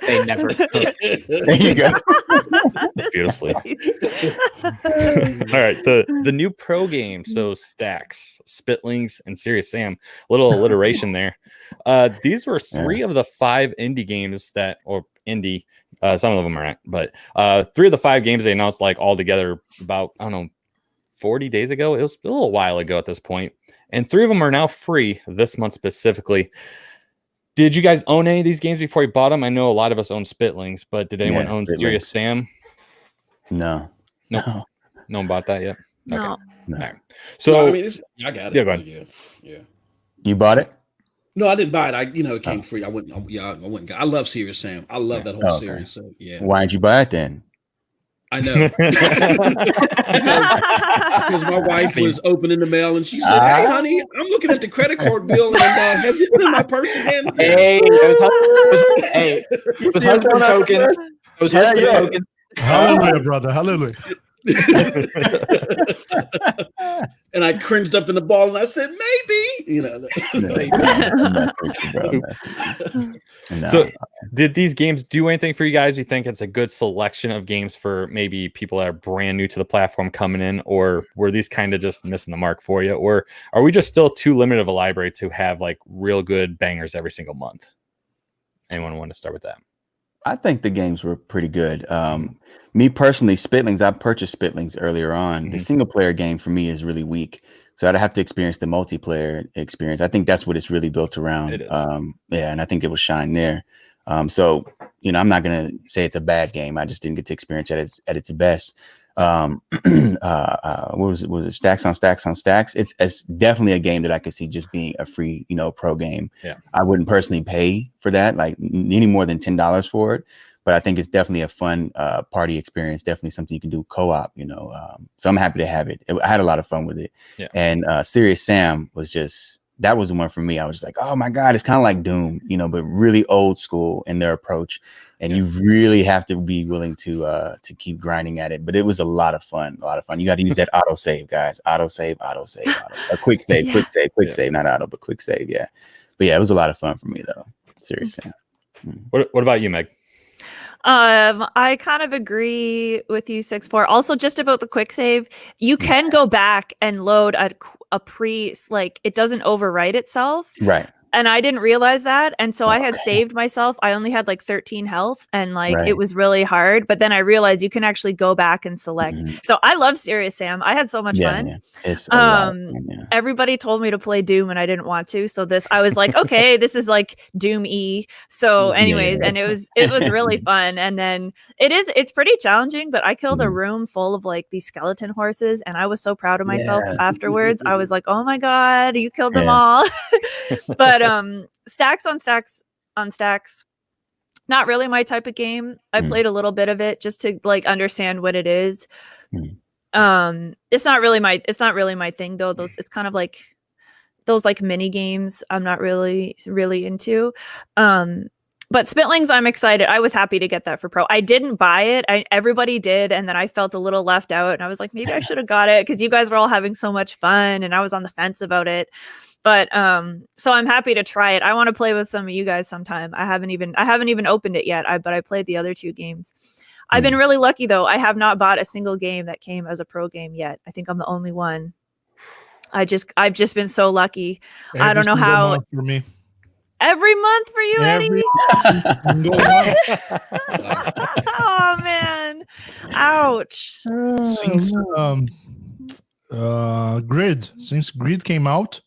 They never could. There you go. Beautifully. All right, the new pro game. So Stacks, Spitlings, and Serious Sam. Little alliteration there. These were 3 of the 5 indie games or indie. Some of them are not, but 3 of the 5 games they announced like all together about 40 days ago. It was a little while ago at this point, and 3 of them are now free this month specifically. Did you guys own any of these games before you bought them? I know a lot of us own Spitlings, but did anyone own Serious Sam? No. No one bought that yet. No. Okay. No. All right. So I mean, I got it. Yeah, go ahead. Yeah. You bought it? No, I didn't buy it. It came free. I went. I love Serious Sam. I love that whole series. So yeah. Why didn't you buy it then? I know. Because my wife was opening the mail and she said, "Hey, honey, I'm looking at the credit card bill and have you put in my purse again?" Hey, those husband tokens. Those husband tokens. Hallelujah, brother. Hallelujah. And I cringed up in the ball and I said, "Maybe." So did these games do anything for you guys? You think it's a good selection of games for maybe people that are brand new to the platform coming in, or were these kind of just missing the mark for you, or are we just still too limited of a library to have like real good bangers every single month? Anyone want to start with that? I think the games were pretty good. Me personally, Spitlings, I purchased Spitlings earlier on. The single player game for me is really weak. So I'd have to experience the multiplayer experience. I think that's what it's really built around. It is. And I think it will shine there. So, I'm not going to say it's a bad game. I just didn't get to experience it at its best. What was it? Stacks on Stacks on Stacks. It's definitely a game that I could see just being a free, pro game. Yeah. I wouldn't personally pay for that, like any more than $10 for it. But I think it's definitely a fun party experience. Definitely something you can do co-op, So I'm happy to have it. I had a lot of fun with it. Yeah. And Serious Sam that was the one for me. I was just like, oh my God, it's kind of like Doom, but really old school in their approach. And you really have to be willing to keep grinding at it. But it was a lot of fun. You got to use that auto save, guys. Auto save. A quick save, quick save, not auto, but quick save. Yeah. But yeah, it was a lot of fun for me though. Serious Sam. What about you, Meg? I kind of agree with you, 6-4. Also, just about the quick save, you can go back and load a pre, like it doesn't overwrite itself. Right. and I didn't realize that. And so I had saved myself. I only had like 13 health, and like it was really hard. But then I realized you can actually go back and select. So I love Serious Sam. I had so much fun. Yeah. It's a lot of fun, Everybody told me to play Doom, and I didn't want to. So I was like, okay, this is like Doom E. So, anyways, and it was really fun. And then it's pretty challenging. But I killed a room full of like these skeleton horses, and I was so proud of myself afterwards. I was like, oh my god, you killed them all. But stacks on stacks on stacks, not really my type of game. I played a little bit of it just to like understand what it is. It's not really my thing though. It's kind of like those like mini games I'm not really into. But Spitlings, I'm excited. I was happy to get that for Pro. I didn't buy it. Everybody did, and then I felt a little left out, and I was like, maybe I should have got it because you guys were all having so much fun, and I was on the fence about it. But so I'm happy to try it. I want to play with some of you guys sometime. I haven't even opened it yet. But I played the other 2 games. I've been really lucky though. I have not bought a single game that came as a Pro game yet. I think I'm the only one. I've just been so lucky. I don't know how. For me. Every month for you, Eddie? Oh man. Ouch. Since Grid came out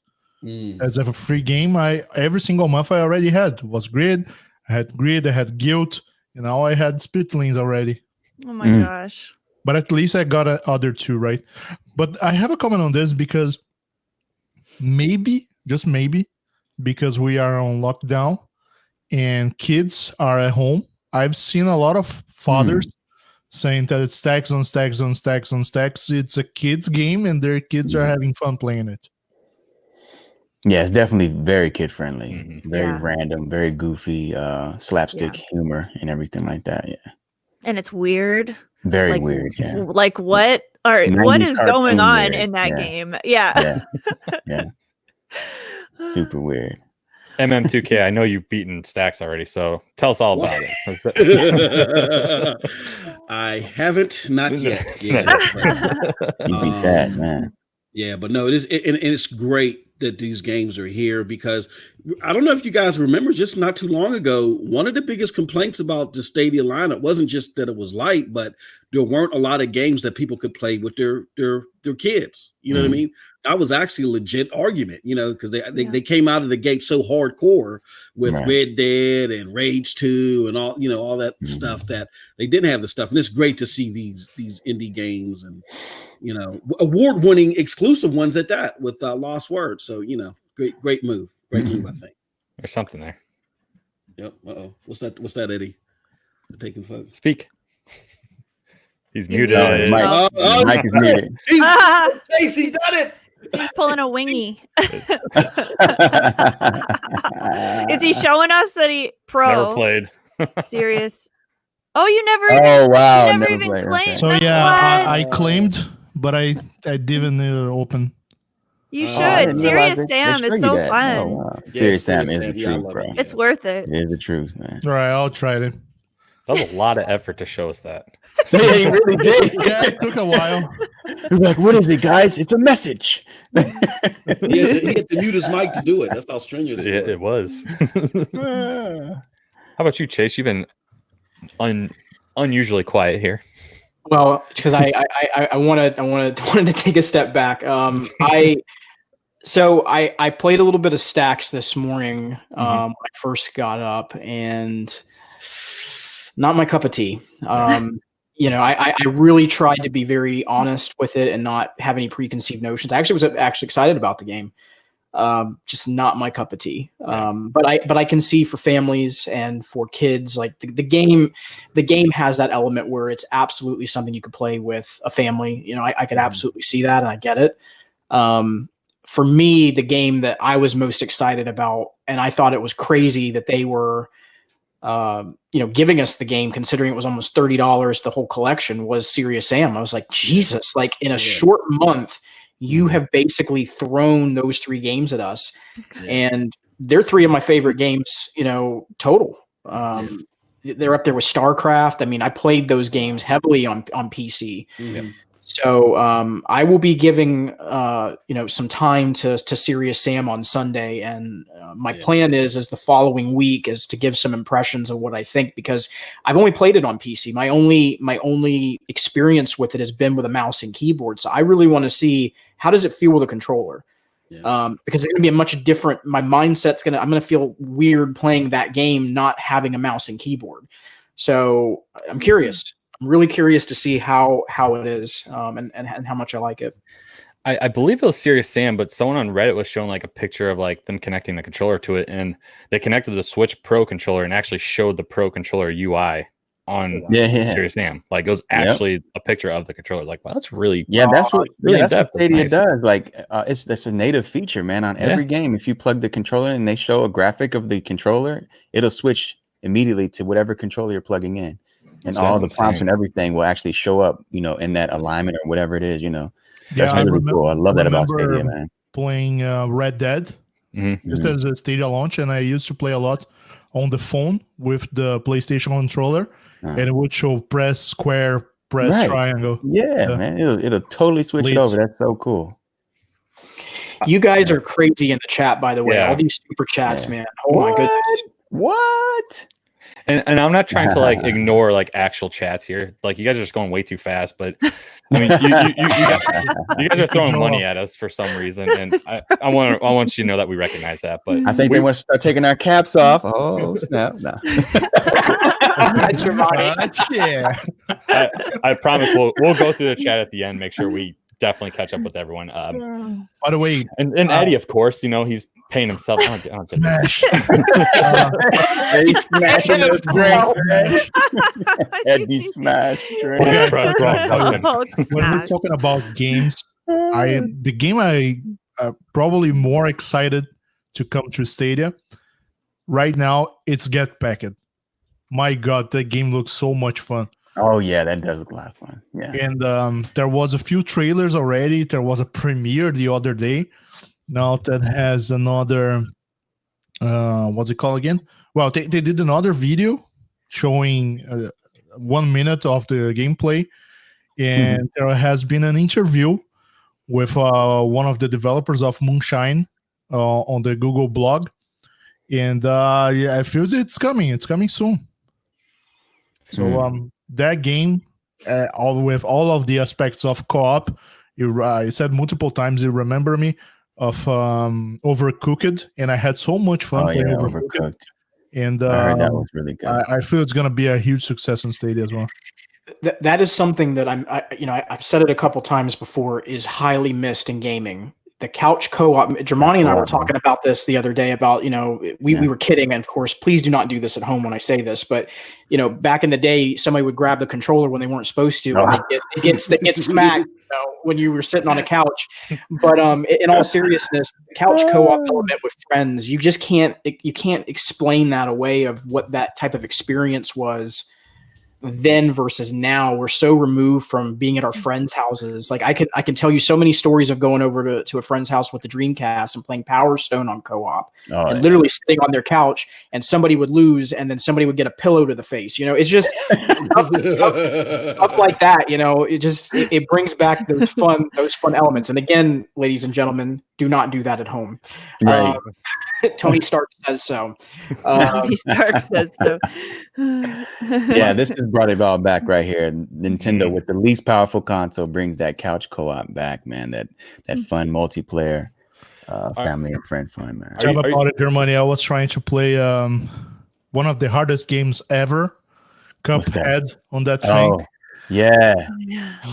as a free game, every single month I already had was Grid. I had Guilt, and now I had Spitlings already. Oh my gosh. But at least I got other 2, right? But I have a comment on this because maybe, just maybe, because we are on lockdown and kids are at home, I've seen a lot of fathers saying that it's stacks on stacks on stacks on stacks. It's a kids game and their kids are having fun playing it. Yeah, it's definitely very kid friendly, very random, very goofy, slapstick humor and everything like that. Yeah, and it's weird. Very weird. Yeah, like what is going on in that game? Yeah. Super weird. MM2K, I know you've beaten Stacks already, so tell us all about it. I haven't, not yet. Yeah, you beat that, man. Yeah, but no, it's great that these games are here because I don't know if you guys remember, just not too long ago, one of the biggest complaints about the Stadia lineup wasn't just that it was light, but there weren't a lot of games that people could play with their kids. You know what I mean? That was actually a legit argument, because they came out of the gate so hardcore with Red Dead and Rage 2 and all that stuff that they didn't have the stuff. And it's great to see these indie games and award-winning exclusive ones at that with Lost Words. So great move, I think. There's something there. Yep. What's that, Eddie? Taking photos. Speak. He's muted. Mike is muted. He done it. He's pulling a wingy. Is he showing us that he Pro? Never played. Serious. Oh, you never even claimed. Okay. So yeah, I claimed, but I didn't open. You should. Serious Sam is so fun. Oh, wow. Serious Sam is the truth, bro. It's worth it. It is the truth, man. All right, I'll try it. That was a lot of effort to show us that. Yeah, he really did. Yeah, it took a while. We're like, what is it, guys? It's a message. He had to mute his mic to do it. That's how strenuous it was. How about you, Chase? You've been unusually quiet here. Well, because I wanted to take a step back. I played a little bit of Stacks this morning when I first got up, and not my cup of tea. I really tried to be very honest with it and not have any preconceived notions. I was actually excited about the game. Just not my cup of tea. But I can see for families and for kids, like the game has that element where it's absolutely something you could play with a family. I could absolutely see that, and I get it. For me, the game that I was most excited about, and I thought it was crazy that they were, giving us the game, considering it was almost $30, the whole collection, was Serious Sam. I was like, Jesus, like in a short month, you have basically thrown those 3 games at us. And they're 3 of my favorite games, total. They're up there with StarCraft. I mean, I played those games heavily on PC. So I will be giving some time to Serious Sam on Sunday, and My plan is the following week is to give some impressions of what I think, because I've only played it on PC. My only experience with it has been with a mouse and keyboard. So I really want to see, how does it feel with a controller? Because it's going to be a much different. I'm going to feel weird playing that game not having a mouse and keyboard. So I'm curious. I'm really curious to see how it is, and how much I like it. I believe it was Serious Sam, but someone on Reddit was showing like a picture of like them connecting the controller to it, and they connected the Switch Pro controller and actually showed the Pro controller UI on Serious Sam. Like it was actually a picture of the controller. Like, wow, that's really that's what really that's what Stadia nice. does. Like that's a native feature, man. On every game, if you plug the controller and they show a graphic of the controller, it'll switch immediately to whatever controller you're plugging in, and all the prompts and everything will actually show up, in that alignment or whatever it is, That's really cool. I love that about Stadia, man. Playing Red Dead just as a Stadia launch, and I used to play a lot on the phone with the PlayStation controller, and it would show press square, press triangle. Yeah, man, it'll totally switch it over. That's so cool. You guys are crazy in the chat, by the way. All these super chats, man. Oh my goodness. What? And I'm not trying to like ignore like actual chats here. Like you guys are just going way too fast. But I mean, you guys are throwing money at us for some reason, and I want you to know that we recognize that. But I think they want to start taking our caps off. Oh snap! No. I promise we'll go through the chat at the end. Make sure we definitely catch up with everyone. By the way, and Eddie, of course, he's paying himself. Smash. He's smashing those drinks. Eddie smash drinks. When we're talking about games, the game I probably more excited to come to Stadia right now, it's Get Packed. My God, that game looks so much fun. Oh yeah, that does look a lot of fun. Yeah, and there was a few trailers already. There was a premiere the other day. Now that has another, what's it called again? Well, they did another video showing 1 minute of the gameplay, and there has been an interview with one of the developers of Moonshine on the Google blog, and I feel it's coming. It's coming soon. So that game, with all of the aspects of co-op, you said multiple times. You remember me of Overcooked, and I had so much fun playing Overcooked. And I heard that was really good. I feel it's going to be a huge success on Stadia as well. That is something that I've said it a couple times before, is highly missed in gaming. The couch co-op. Germani and I were talking about this the other day about, we were kidding. And of course, please do not do this at home when I say this, but back in the day, somebody would grab the controller when they weren't supposed to, and they get smacked when you were sitting on a couch. But in all seriousness, the couch co-op element with friends, you just can't explain that away of what that type of experience was then versus now. We're so removed from being at our friends' houses. Like I can tell you so many stories of going over to a friend's house with the Dreamcast and playing Power Stone on co-op, and literally sitting on their couch, and somebody would lose, and then somebody would get a pillow to the face. It's just stuff like that. It brings back those fun elements. And again, ladies and gentlemen, do not do that at home. Right. Tony Stark says so. Tony Stark says so. Yeah, this has brought it all back right here. Nintendo, with the least powerful console, brings that couch co-op back, man. That fun multiplayer, family and friend fun, man. Talk about it, Germany. I was trying to play one of the hardest games ever, Cuphead, on that thing. Oh, yeah.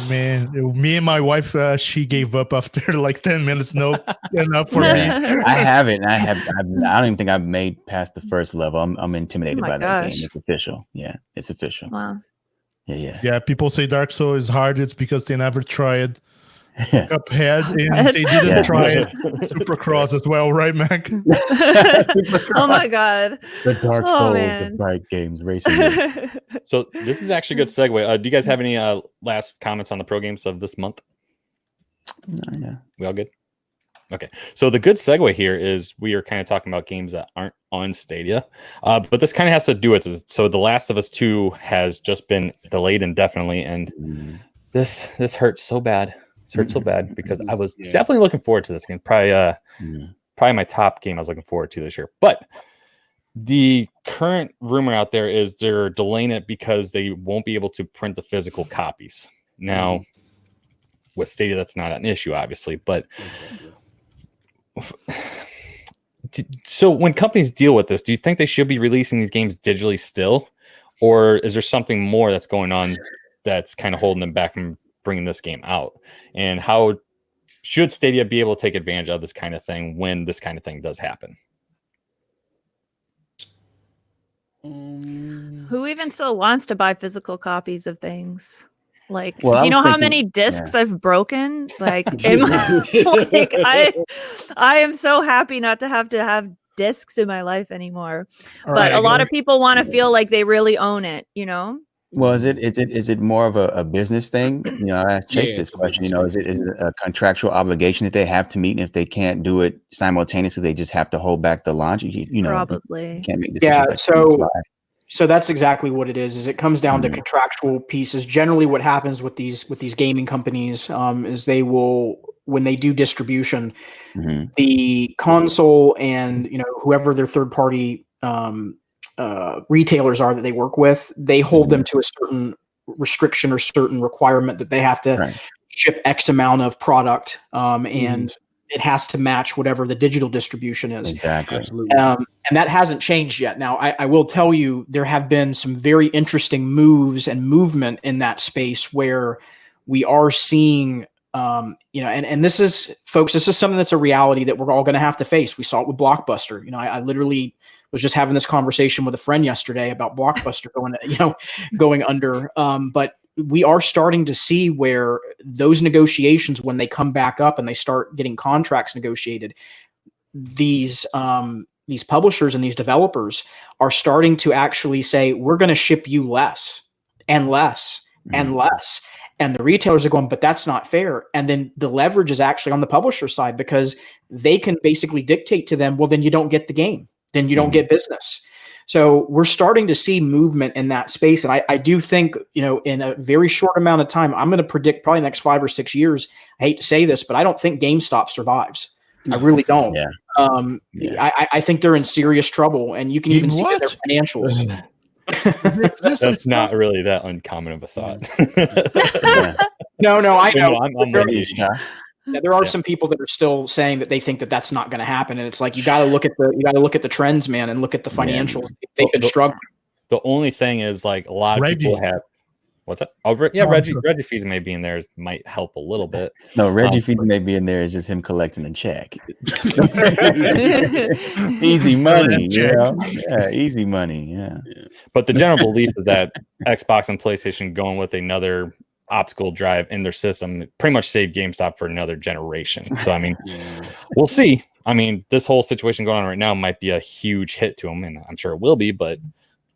Man, me and my wife, she gave up after like 10 minutes. No, enough for me. I haven't. I don't even think I've made past the first level. I'm intimidated by that game. It's official. Yeah, it's official. Wow. Yeah. People say Dark Souls is hard. It's because they never tried Cuphead, and they didn't try it. Supercross as well, right, Mac? Oh my God. The Dark Souls of fight games racing. So this is actually a good segue. Do you guys have any last comments on the pro games of this month? Yeah. We all good? Okay. So the good segue here is we are kind of talking about games that aren't on Stadia, but this kind of has to do with it. So The Last of Us 2 has just been delayed indefinitely, and this hurts so bad. It hurt so bad because I was definitely looking forward to this game. Probably probably my top game I was looking forward to this year. But the current rumor out there is they're delaying it because they won't be able to print the physical copies. Now, with Stadia, that's not an issue, obviously. But so when companies deal with this, do you think they should be releasing these games digitally still? Or is there something more that's going on that's kind of holding them back from bringing this game out? And how should Stadia be able to take advantage of this kind of thing when this kind of thing does happen? Who even still wants to buy physical copies of things? Like, Well, do you I was know how thinking- many discs yeah. I've broken? Like, like I am so happy not to have discs in my life anymore. All But right, a lot guys. of people want to feel like they really own it, you know? Well, is it more of a business thing? You know, I asked Chase Yeah, this it's a question. You business know, is it a contractual obligation that they have to meet, and if they can't do it simultaneously, they just have to hold back the launch? You know, Probably. you can't make decisions. Yeah, like so- that. So that's exactly what it is. Is it comes down to Mhm. contractual pieces. Generally, what happens with these gaming companies is they will, when they do distribution, Mhm. the console and whoever their third party retailers are that they work with, they hold them to a certain restriction or certain requirement that they have to Right. ship X amount of product, and it has to match whatever the digital distribution is. Exactly. Absolutely. And that hasn't changed yet. Now, I will tell you, there have been some very interesting moves and movement in that space where we are seeing, and this is, folks, this is something that's a reality that we're all going to have to face. We saw it with Blockbuster. I literally was just having this conversation with a friend yesterday about Blockbuster going under. But we are starting to see where those negotiations, when they come back up and they start getting contracts negotiated, these publishers and these developers are starting to actually say, we're going to ship you less and less and less. And the retailers are going, but that's not fair. And then the leverage is actually on the publisher side, because they can basically dictate to them, well, then you don't get the game. Then you don't get business. So we're starting to see movement in that space. And I do think, in a very short amount of time, I'm going to predict probably the next 5 or 6 years. I hate to say this, but I don't think GameStop survives. I really don't. Yeah. I think they're in serious trouble, and you can even see it in their financials. That's not really that uncommon of a thought. Yeah. No, I know. I'm with you. Yeah, there are some people that are still saying that they think that that's not going to happen, and it's like you got to look at the trends, man, and look at the financials. They've been struggling. The only thing is, like, a lot of people have. What's that? Oh, yeah, Reggie fees may be in there, might help a little bit. No, Reggie fees may be in there. Is just him collecting a check. Easy money, Yeah, easy money. Yeah. But the general belief is that Xbox and PlayStation going with another optical drive in their system pretty much saved GameStop for another generation. So, I mean, we'll see. I mean, this whole situation going on right now might be a huge hit to them, and I'm sure it will be, but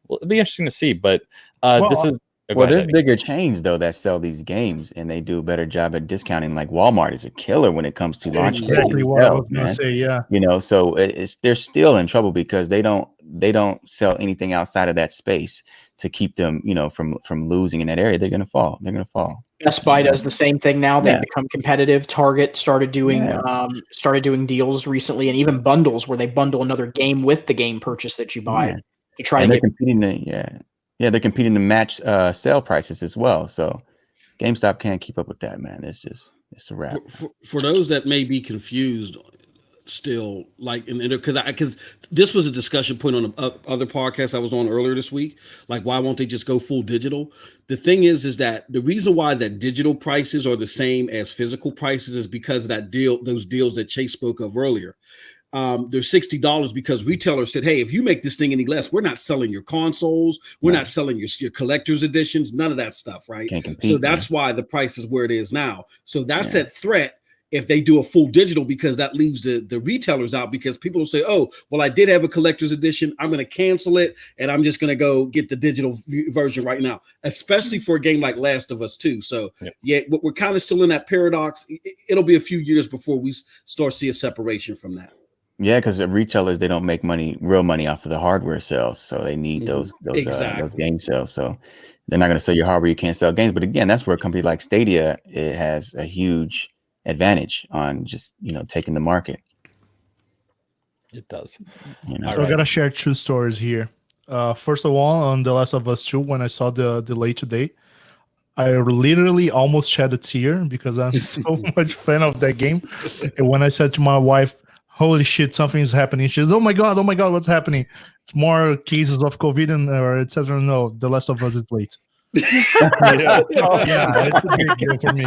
it'll be interesting to see. But there's bigger chains, though, that sell these games, and they do a better job at discounting. Like Walmart is a killer when it comes to launch. Exactly what I was going to say, yeah. So they're still in trouble because they don't sell anything outside of that space to keep them, from losing in that area. They're gonna fall. Best Buy does the same thing now. They've become competitive. Target started doing deals recently, and even bundles where they bundle another game with the game purchase that you buy to try and to they're competing they're competing to match sale prices as well. So GameStop can't keep up with that, man. It's a wrap. For those that may be confused still, like, because this was a discussion point on other podcast I was on earlier this week. Like, why won't they just go full digital? The thing is that the reason why that digital prices are the same as physical prices is because of those deals that Chase spoke of earlier. They're $60 because retailers said, hey, if you make this thing any less, we're not selling your consoles. We're not selling your collector's editions, none of that stuff, right? Can't compete, so that's why the price is where it is now. So that's that threat if they do a full digital, because that leaves the retailers out, because people will say, oh, well, I did have a collector's edition. I'm going to cancel it, and I'm just going to go get the digital version right now, especially for a game like Last of Us 2. So, we're kind of still in that paradox. It'll be a few years before we start see a separation from that. Yeah, because the retailers, they don't make real money off of the hardware sales, so they need those game sales. So they're not going to sell your hardware. You can't sell games. But again, that's where a company like Stadia, it has a huge advantage on just taking the market. It does. You know, All So I right. gotta share two stories here. First of all, on The Last of Us 2, when I saw the delay today, I literally almost shed a tear because I'm so much fan of that game. And when I said to my wife, "Holy shit, something is happening," she says, oh my god, what's happening? It's more cases of COVID and or etc. No, The Last of Us is late. Yeah. Yeah, it's a big deal for me.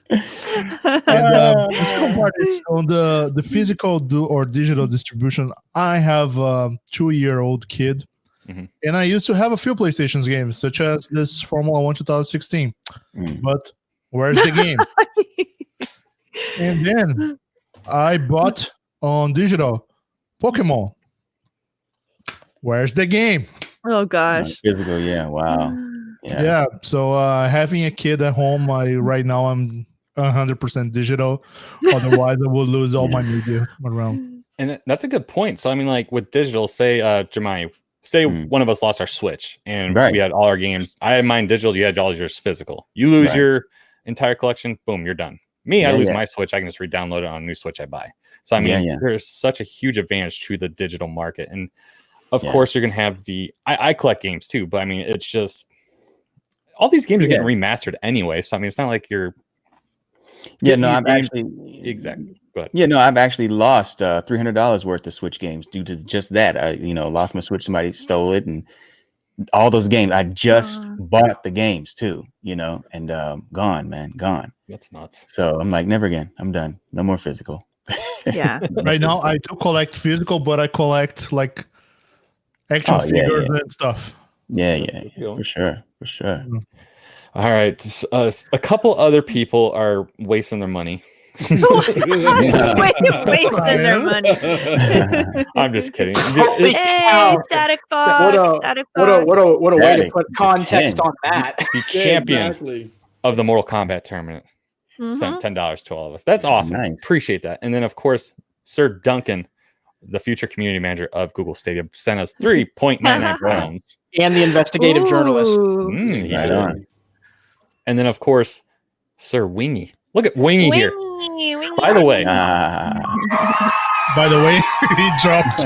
And the second part is on the physical or digital distribution. I have a 2-year-old kid, Mhm. and I used to have a few PlayStation games, such as this Formula 1 2016. Mm. But where's the game? And then I bought on digital Pokemon. Where's the game? Oh gosh. physical, yeah. Wow. Yeah. So having a kid at home, right now I'm 100% digital. Otherwise, I will lose all my media around. And that's a good point. So I mean, like with digital, say Jemai, say one of us lost our Switch and Right. we had all our games. I had mine digital, you had all yours physical. You lose Right. your entire collection, boom, you're done. Me, I Yeah, lose yeah. my Switch, I can just re-download it on a new Switch I buy. So I mean, Yeah. there's such a huge advantage to the digital market. And of Yeah. course, you're gonna have I collect games too, but I mean, it's just all these games are getting remastered anyway. So I mean, it's not like you're Yeah, no, these I've games- actually exactly. But Yeah, no, I've actually lost $300 worth of Switch games due to just that. I, lost my Switch. Somebody stole it, and all those games. I just bought the games too, and gone, man, gone. that's nuts. So I'm like, never again. I'm done. No more physical. Yeah. Right now, I do collect physical, but I collect like action figures and stuff. Yeah, Cool. for sure. All right, a couple other people are wasting their money. Wasting their money. I'm just kidding. Holy Hey, cow. Static Fox. Static What Fox. a way to Static, put context 10. on that. The champion Exactly. of the Mortal Kombat tournament sent $10 to all of us. That's awesome. Nice. Appreciate that. And then, of course, Sir Duncan, the future community manager of Google Stadia, sent us 3.99 pounds. And the investigative journalist. Ooh. He Right did. on. And then, of course, Sir Wingy. Look at Wingy here. Wingy. By the way, By the way, he dropped.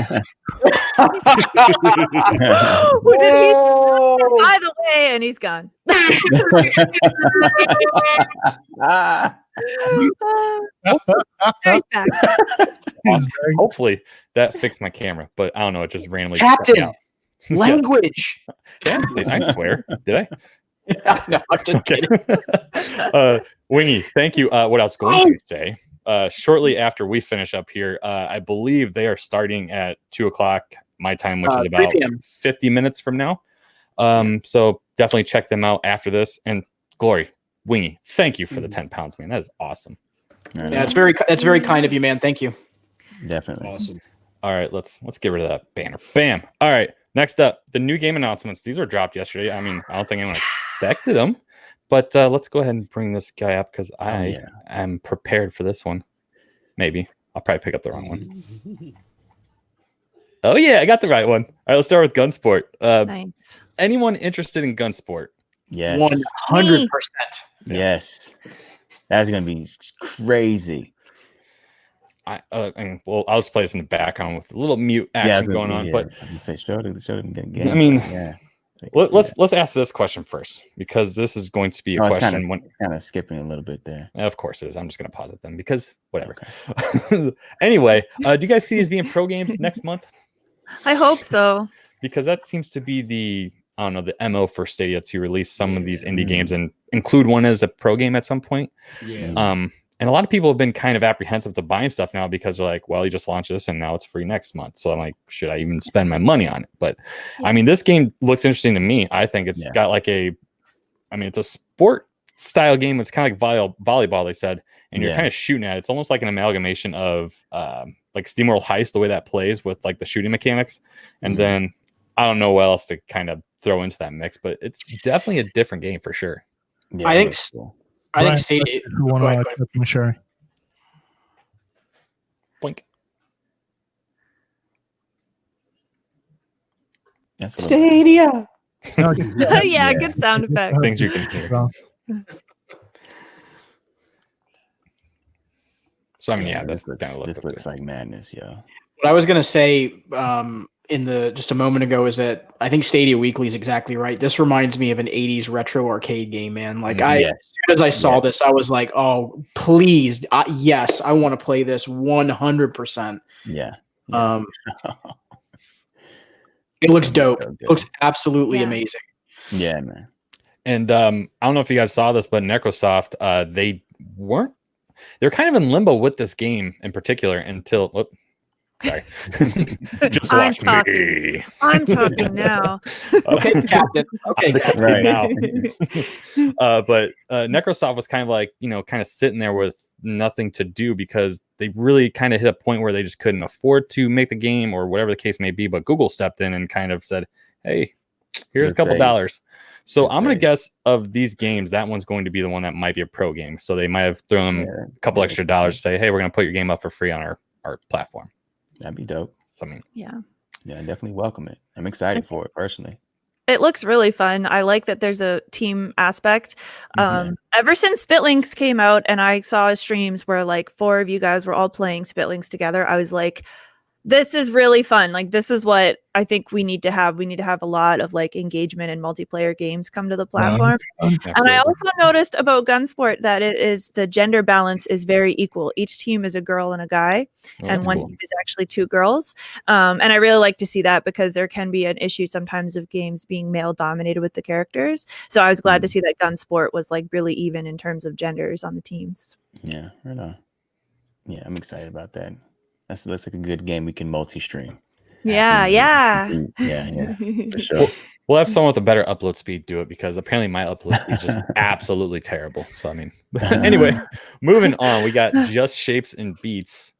Who did he? By the way, and he's gone. He's back. hopefully that fixed my camera, but I don't know. It just randomly. cut me Captain, out. language. Yeah, I swear. Did I? No, I'm just kidding. Wingy, thank you. What I was going to say, shortly after we finish up here, I believe they are starting at 2:00 my time, which is 3 about p.m. 50 minutes from now. So definitely check them out after this. And Glory, Wingy, thank you for the 10 pounds, man. That is awesome. Yeah, it's very kind of you, man. Thank you. Definitely. Awesome. All right, let's get rid of that banner. Bam. All right. Next up, the new game announcements. These were dropped yesterday. I mean, I don't think anyone expected them, but let's go ahead and bring this guy up because I am prepared for this one. Maybe I'll probably pick up the wrong one. Oh yeah, I got the right one. All right, let's start with Gunsport. Nice. Anyone interested in Gunsport? Yes. 100%. Yes. That's gonna be crazy. Well, I'll just play this in the background with a little mute action going on. But I can say show them get game. I mean, yeah. let's ask this question first because this is going to be a question. Kind of skipping a little bit there. Of course it is. I'm just going to pause it then because whatever. Okay. Anyway, do you guys see these being pro games next month? I hope so. Because that seems to be the MO for Stadia to release some of these indie games and include one as a pro game at some point. Yeah. And a lot of people have been kind of apprehensive to buying stuff now because they're like, well, you just launched this and now it's free next month. So I'm like, should I even spend my money on it? But I mean, this game looks interesting to me. I think it's got like it's a sport style game. It's kind of like volleyball, they said, and you're kind of shooting at it. It's almost like an amalgamation of like SteamWorld Heist, the way that plays with like the shooting mechanics. And then I don't know what else to kind of throw into that mix, but it's definitely a different game for sure. Yeah, I think Stadia. If you want to check my share. Blink. Stadia. No, Yeah, good sound effect. Things you can hear. So I mean, that's kind of this looks like madness, yo. What I was going to say just a moment ago is that I think Stadia Weekly is exactly right. This reminds me of an 80s retro arcade game, man. Like as soon as I saw this, I was like, oh, please. Yes, I want to play this 100%. Yeah. It looks dope. It looks absolutely amazing. Yeah, man. And I don't know if you guys saw this, but Microsoft, they're kind of in limbo with this game in particular until sorry. Just watch me. I'm talking now. Okay, Captain. Okay, right now. But Microsoft was kind of like, kind of sitting there with nothing to do because they really kind of hit a point where they just couldn't afford to make the game or whatever the case may be. But Google stepped in and kind of said, hey, here's a couple dollars. So I'm going to guess of these games, that one's going to be the one that might be a pro game. So they might have thrown them a couple extra dollars to say, hey, we're going to put your game up for free on our platform. That'd be dope. So, I mean, yeah, I definitely welcome it. I'm excited for it personally. It looks really fun. I like that there's a team aspect. Ever since Spitlinks came out and I saw streams where like 4 of you guys were all playing Spitlinks together, I was like, this is really fun. Like, this is what I think we need to have. We need to have a lot of like engagement and multiplayer games come to the platform. And I also noticed about Gunsport that the gender balance is very equal. Each team is a girl and a guy, and one team is actually 2 girls. And I really like to see that because there can be an issue sometimes of games being male dominated with the characters. So I was glad to see that Gunsport was like really even in terms of genders on the teams. Yeah, right on. Yeah, I'm excited about that. That looks like a good game we can multi-stream. Yeah. For sure. We'll have someone with a better upload speed do it because apparently my upload speed is just absolutely terrible. So, I mean, anyway, moving on. We got Just Shapes and Beats.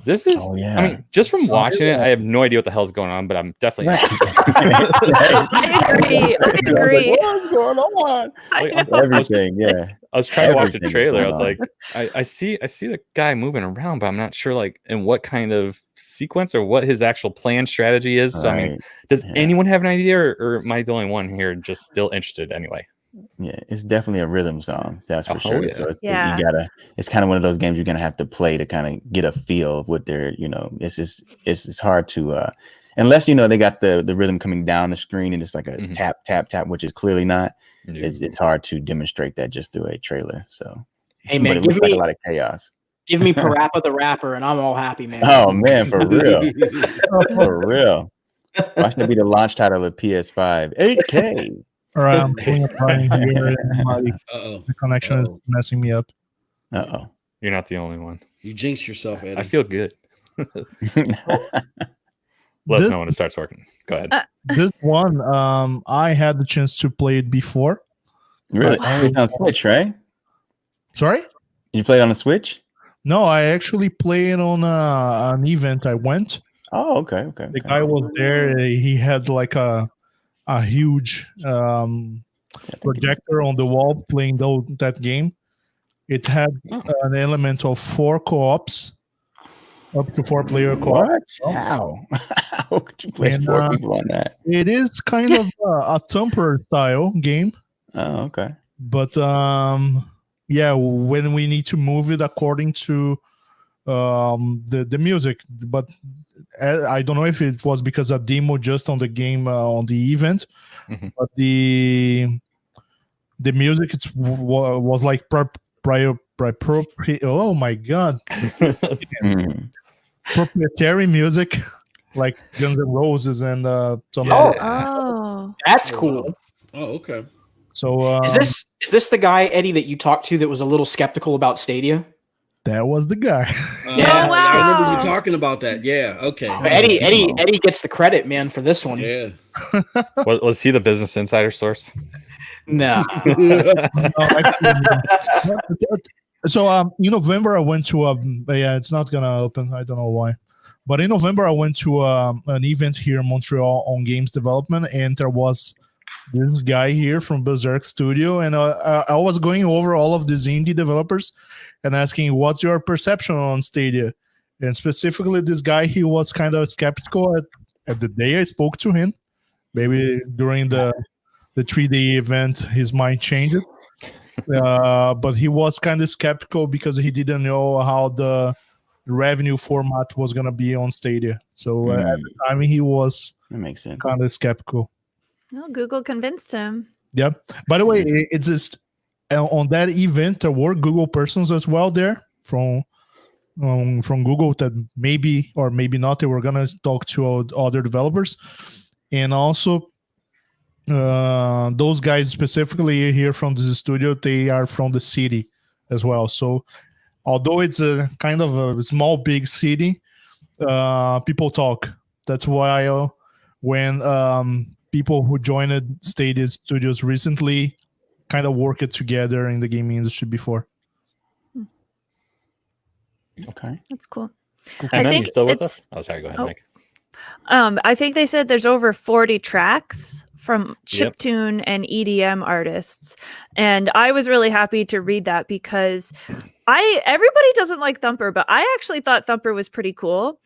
This is, I mean, just from watching it, I have no idea what the hell's going on, but I'm definitely. I agree. What's going on? Everything, I was trying to watch the trailer. I was like, I see the guy moving around, but I'm not sure like in what kind of sequence or what his actual plan strategy is. So, I mean, does anyone have an idea, or am I the only one here just still interested anyway? Yeah, it's definitely a rhythm song, that's for sure. Yeah. So it's kind of one of those games you're gonna have to play to kind of get a feel of what they're, it's hard to unless they got the rhythm coming down the screen and it's like a tap tap tap, which is clearly not. It's hard to demonstrate that just through a trailer. So hey man, it looks like a lot of chaos. Give me Parappa the Rapper and I'm all happy, man. Oh man, for real. For real. Watch that be the launch title of PS5. 8K. All right, I'm pulling up Brian here. The connection is messing me up. You're not the only one. You jinxed yourself, Eddie. I feel good. Let us know when it starts working. Go ahead. This one, I had the chance to play it before. Really? It's on Switch, right? Sorry? You played on the Switch? No, I actually played on an event I went. Oh, okay. The guy was there. He had like a huge projector on the wall playing that game. It had an element of 4 co-ops, up to 4 player co-ops. What? How could you play 4 people on that? It is kind of a Thumper style game. Oh, okay. But when we need to move it according to the music, but I don't know if it was because of demo just on the game on the event, but the music was like oh my god, proprietary music like Guns N' Roses and some. Oh, that's cool. Oh, okay. So is this the guy, Eddie, that you talked to that was a little skeptical about Stadia? That was the guy. Yeah, wow. I remember you talking about that. Yeah, okay. Eddie gets the credit, man, for this one. Yeah. Was he the Business Insider source? No. So in November I went to it's not gonna open. I don't know why, but in November I went to an event here in Montreal on games development, and there was this guy here from Berserk Studio, and I was going over all of these indie developers and asking, what's your perception on Stadia? And specifically this guy, he was kind of skeptical at the day I spoke to him. Maybe during the 3-day event, his mind changed. But he was kind of skeptical because he didn't know how revenue format was gonna be on Stadia. So at the time, he was That makes sense. kind of skeptical. No, Google convinced him. Yep. By the way, it's just on that event there were Google persons as well there from Google that maybe or maybe not they were gonna talk to other developers, and also those guys specifically here from this studio, they are from the city as well. So although it's a kind of a small big city, people talk. That's why when people who joined Stadia Studios recently kind of worked together in the gaming industry before. Okay. That's cool. And then you still with us? Oh, sorry. Go ahead, Mike. I think they said there's over 40 tracks from chiptune and EDM artists. And I was really happy to read that because everybody doesn't like Thumper, but I actually thought Thumper was pretty cool.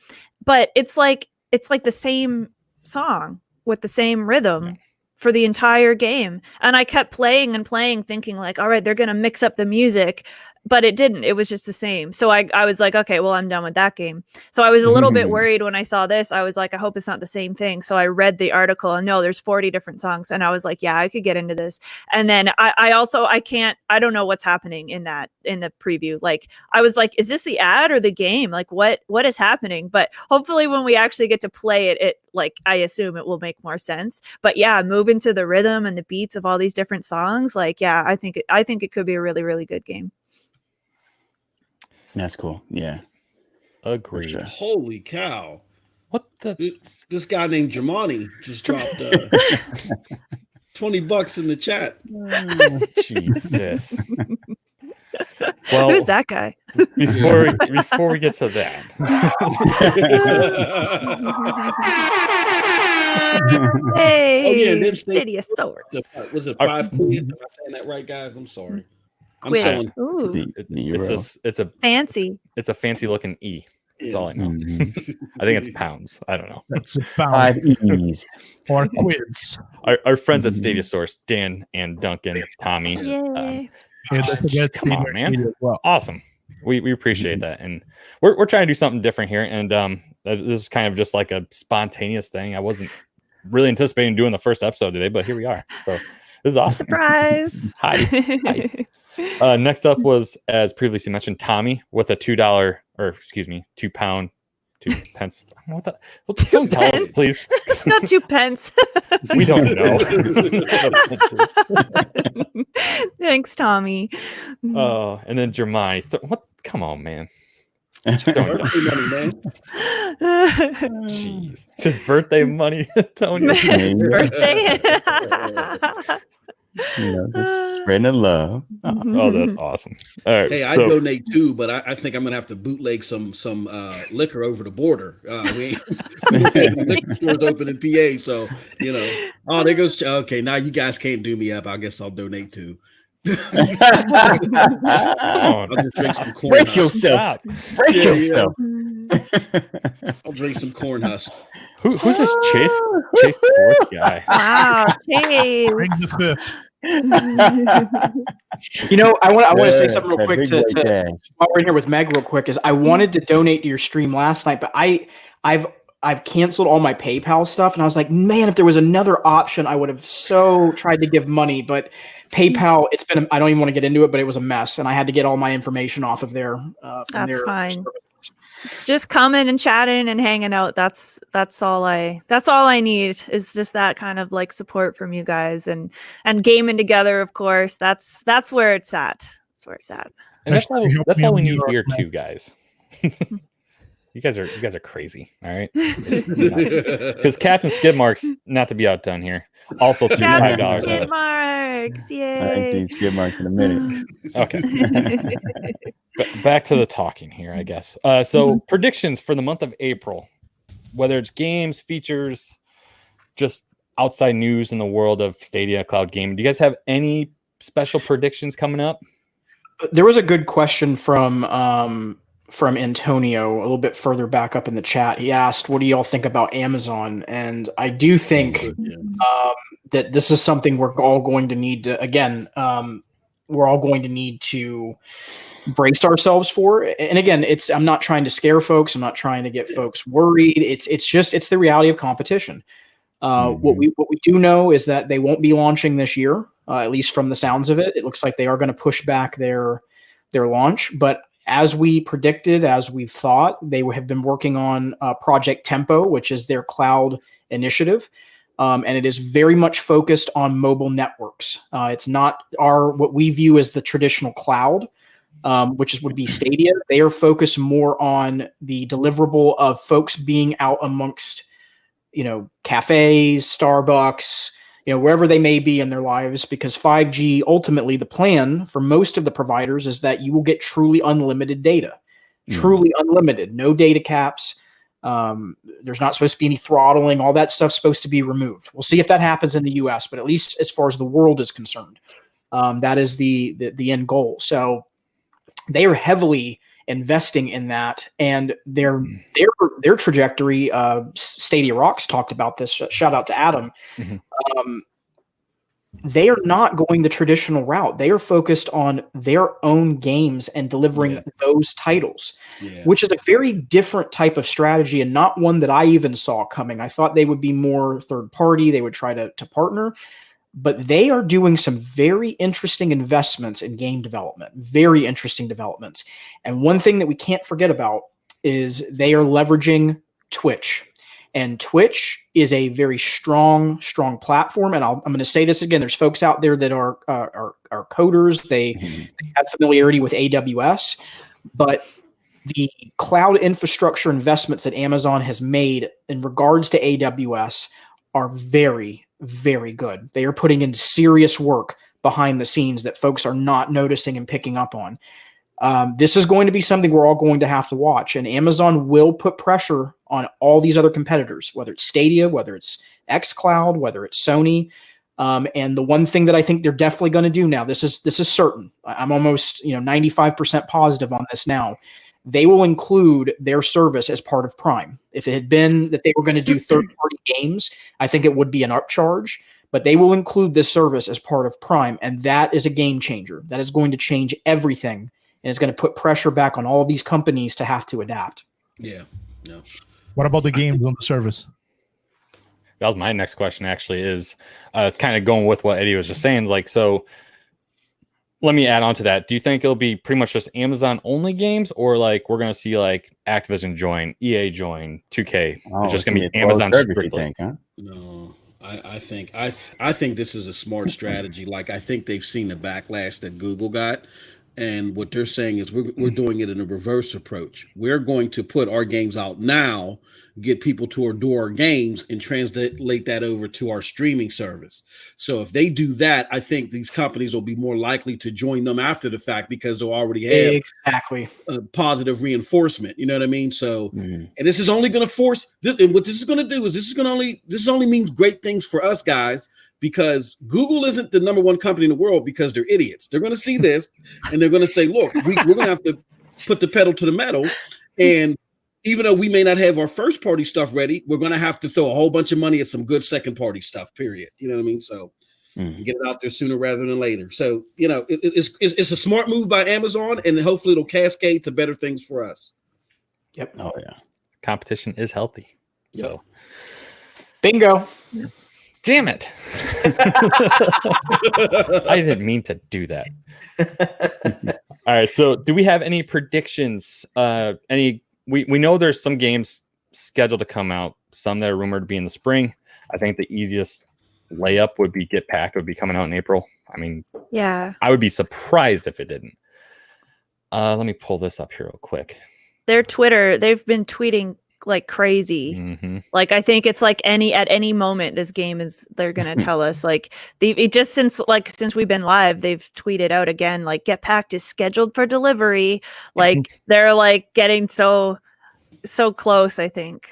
But it's like the same song with the same rhythm for the entire game. And I kept playing and playing, thinking like, all right, they're going to mix up the music. But it didn't. It was just the same. So I was like, okay, well, I'm done with that game. So I was a little bit worried when I saw this. I was like, I hope it's not the same thing. So I read the article and no, there's 40 different songs. And I was like, yeah, I could get into this. And then I don't know what's happening in the preview. Like, I was like, is this the ad or the game? Like, what is happening? But hopefully when we actually get to play it, like, I assume it will make more sense. But yeah, move into the rhythm and the beats of all these different songs. Like, yeah, I think it could be a really, really good game. That's cool. Yeah. Agreed. Sure. Holy cow. What the? This guy named Jamani just dropped $20 in the chat. Jesus. Well, who's that guy? Before we get to that. Hey, Oh, yeah, and then Stadia Swords. Was it 5 quid? Am I saying that right, guys? I'm sorry. I'm Quid. selling. Ooh, It's a fancy. It's a fancy looking E. That's all I know. I think it's pounds. I don't know. That's about 5 E's. or quids. Our friends at Stadia Source, Dan and Duncan, Tommy. Yay. Yeah, don't forget Come on, Stadia man. as well. Awesome. We appreciate that, and we're trying to do something different here. And this is kind of just like a spontaneous thing. I wasn't really anticipating doing the first episode today, but here we are. So this is awesome. Surprise. Hi. Next up was, as previously mentioned, Tommy with a $2 or excuse me, 2 pound, 2 pence. What's Two tell us, pence? please? It's not 2 pence. We don't know. Thanks, Tommy. Oh, and then Jermai. What? Come on, man. Birthday money, man. Jeez. It's his birthday money, Tony. His birthday. Just spreading the love. Oh, that's awesome. All right. Hey, I donate too, but I think I'm gonna have to bootleg some liquor over the border. We ain't liquor stores open in PA, so Oh, there goes. Okay, now you guys can't do me up. I guess I'll donate too. Come on. I'll just drink some corn. Break husk. yourself. Break Yeah, yourself. I'll drink some corn husk. Who's this Chase Fourth guy? Wow, Chase. Bring the fifth. I want to say something real quick while we're in here with Meg real quick is I wanted to donate to your stream last night, but I've canceled all my PayPal stuff, and I was like, man, if there was another option, I would have so tried to give money, but PayPal, I don't even want to get into it, but it was a mess, and I had to get all my information off of there. That's fine. Services. Just coming and chatting and hanging out. That's all I need is just that kind of like support from you guys and gaming together, of course. That's where it's at. That's where it's at. And that's all we need here too, guys. You guys are crazy, all right? Because Captain Skidmark's not to be outdone here. Also $5. Skid marks, yay! I think skid marks in a minute. Okay. Back to the talking here, I guess. So predictions for the month of April, whether it's games, features, just outside news in the world of Stadia cloud gaming. Do you guys have any special predictions coming up? There was a good question from Antonio a little bit further back up in the chat. He asked, what do y'all think about Amazon? And I do think that this is something we're all going to need to, again, we're all going to need to brace ourselves for. And again, I'm not trying to scare folks. I'm not trying to get folks worried. It's the reality of competition. What we do know is that they won't be launching this year, at least from the sounds of it. It looks like they are going to push back their launch. But as we predicted, as we've thought, they have been working on Project Tempo, which is their cloud initiative. And it is very much focused on mobile networks. It's not what we view as the traditional cloud, which would be Stadia. They are focused more on the deliverable of folks being out amongst, cafes, Starbucks, wherever they may be in their lives, because 5G, ultimately the plan for most of the providers is that you will get truly unlimited data, truly unlimited, no data caps. There's not supposed to be any throttling. All that stuff's supposed to be removed. We'll see if that happens in the US, but at least as far as the world is concerned, that is the end goal. So they are heavily investing in that, and their trajectory. Stadia Rocks talked about this. Shout out to Adam. They are not going the traditional route. They are focused on their own games and delivering those titles, which is a very different type of strategy, and not one that I even saw coming. I thought they would be more third party. They would try to partner, but they are doing some very interesting investments in game development, very interesting developments. And one thing that we can't forget about is they are leveraging Twitch. And Twitch is a very strong platform. And I'm going to say this again. There's folks out there that are coders. They have familiarity with AWS, but the cloud infrastructure investments that Amazon has made in regards to AWS are very, very good. They are putting in serious work behind the scenes that folks are not noticing and picking up on. This is going to be something we're all going to have to watch, and Amazon will put pressure on all these other competitors, whether it's Stadia, whether it's xCloud, whether it's Sony. And the one thing that I think they're definitely going to do now, this is certain. I'm almost 95% positive on this now. They will include their service as part of Prime. If it had been that they were going to do third-party games, I think it would be an upcharge. But they will include this service as part of Prime, and that is a game changer. That is going to change everything. And it's going to put pressure back on all of these companies to have to adapt. Yeah. No. What about the games on the service? That was my next question, actually, is kind of going with what Eddie was just saying. So let me add on to that. Do you think it'll be pretty much just Amazon only games, or we're going to see Activision join, EA join, 2K? It's just going to be Amazon strictly. No. I think this is a smart strategy. I think they've seen the backlash that Google got. And what they're saying is we're doing it in a reverse approach. We're going to put our games out now, get people to adore our games, and translate that over to our streaming service. So if they do that, I think these companies will be more likely to join them after the fact, because they'll already have exactly a positive reinforcement. You know what I mean? So, and this is only going to force this. And what this is going to do is this only means great things for us guys, because Google isn't the number one company in the world because they're idiots. They're going to see this and they're going to say, look, we're going to have to put the pedal to the metal. And even though we may not have our first party stuff ready, we're going to have to throw a whole bunch of money at some good second party stuff, period. You know what I mean? So get it out there sooner rather than later. So, it's a smart move by Amazon, and hopefully it'll cascade to better things for us. Yep. Oh, yeah. Competition is healthy. Yep. So bingo. Damn it. I didn't mean to do that. All right. So do we have any predictions? We know there's some games scheduled to come out, some that are rumored to be in the spring. I think the easiest layup would be Get Pack would be coming out in April. I mean, yeah, I would be surprised if it didn't. Let me pull this up here real quick. Their Twitter, they've been tweeting like crazy. I think it's at any moment this game they're gonna tell us. Since we've been live, they've tweeted out again Get Packed is scheduled for delivery. They're getting so close. I think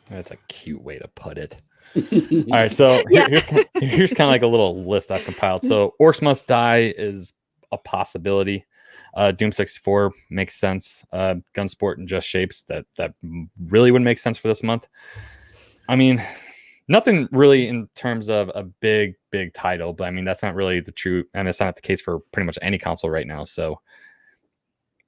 that's a cute way to put it. All right, so here's kind of a little list I've compiled. So Orcs Must Die is a possibility. Doom 64 makes sense. Gunsport and Just Shapes, that really would make sense for this month. I mean, nothing really in terms of a big title, but I mean, that's not really the true, and it's not the case for pretty much any console right now. So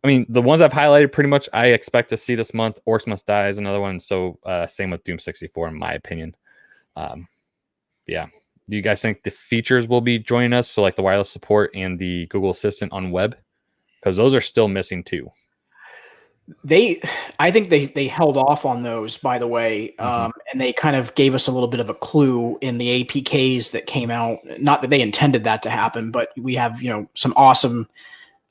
I mean, the ones I've highlighted pretty much I expect to see this month. Orcs Must Die is another one. So same with Doom 64, in my opinion. Yeah. Do you guys think the features will be joining us? So like the wireless support and the Google Assistant on web? Because those are still missing too. I think they held off on those, by the way, and they kind of gave us a little bit of a clue in the APKs that came out. Not that they intended that to happen, but we have some awesome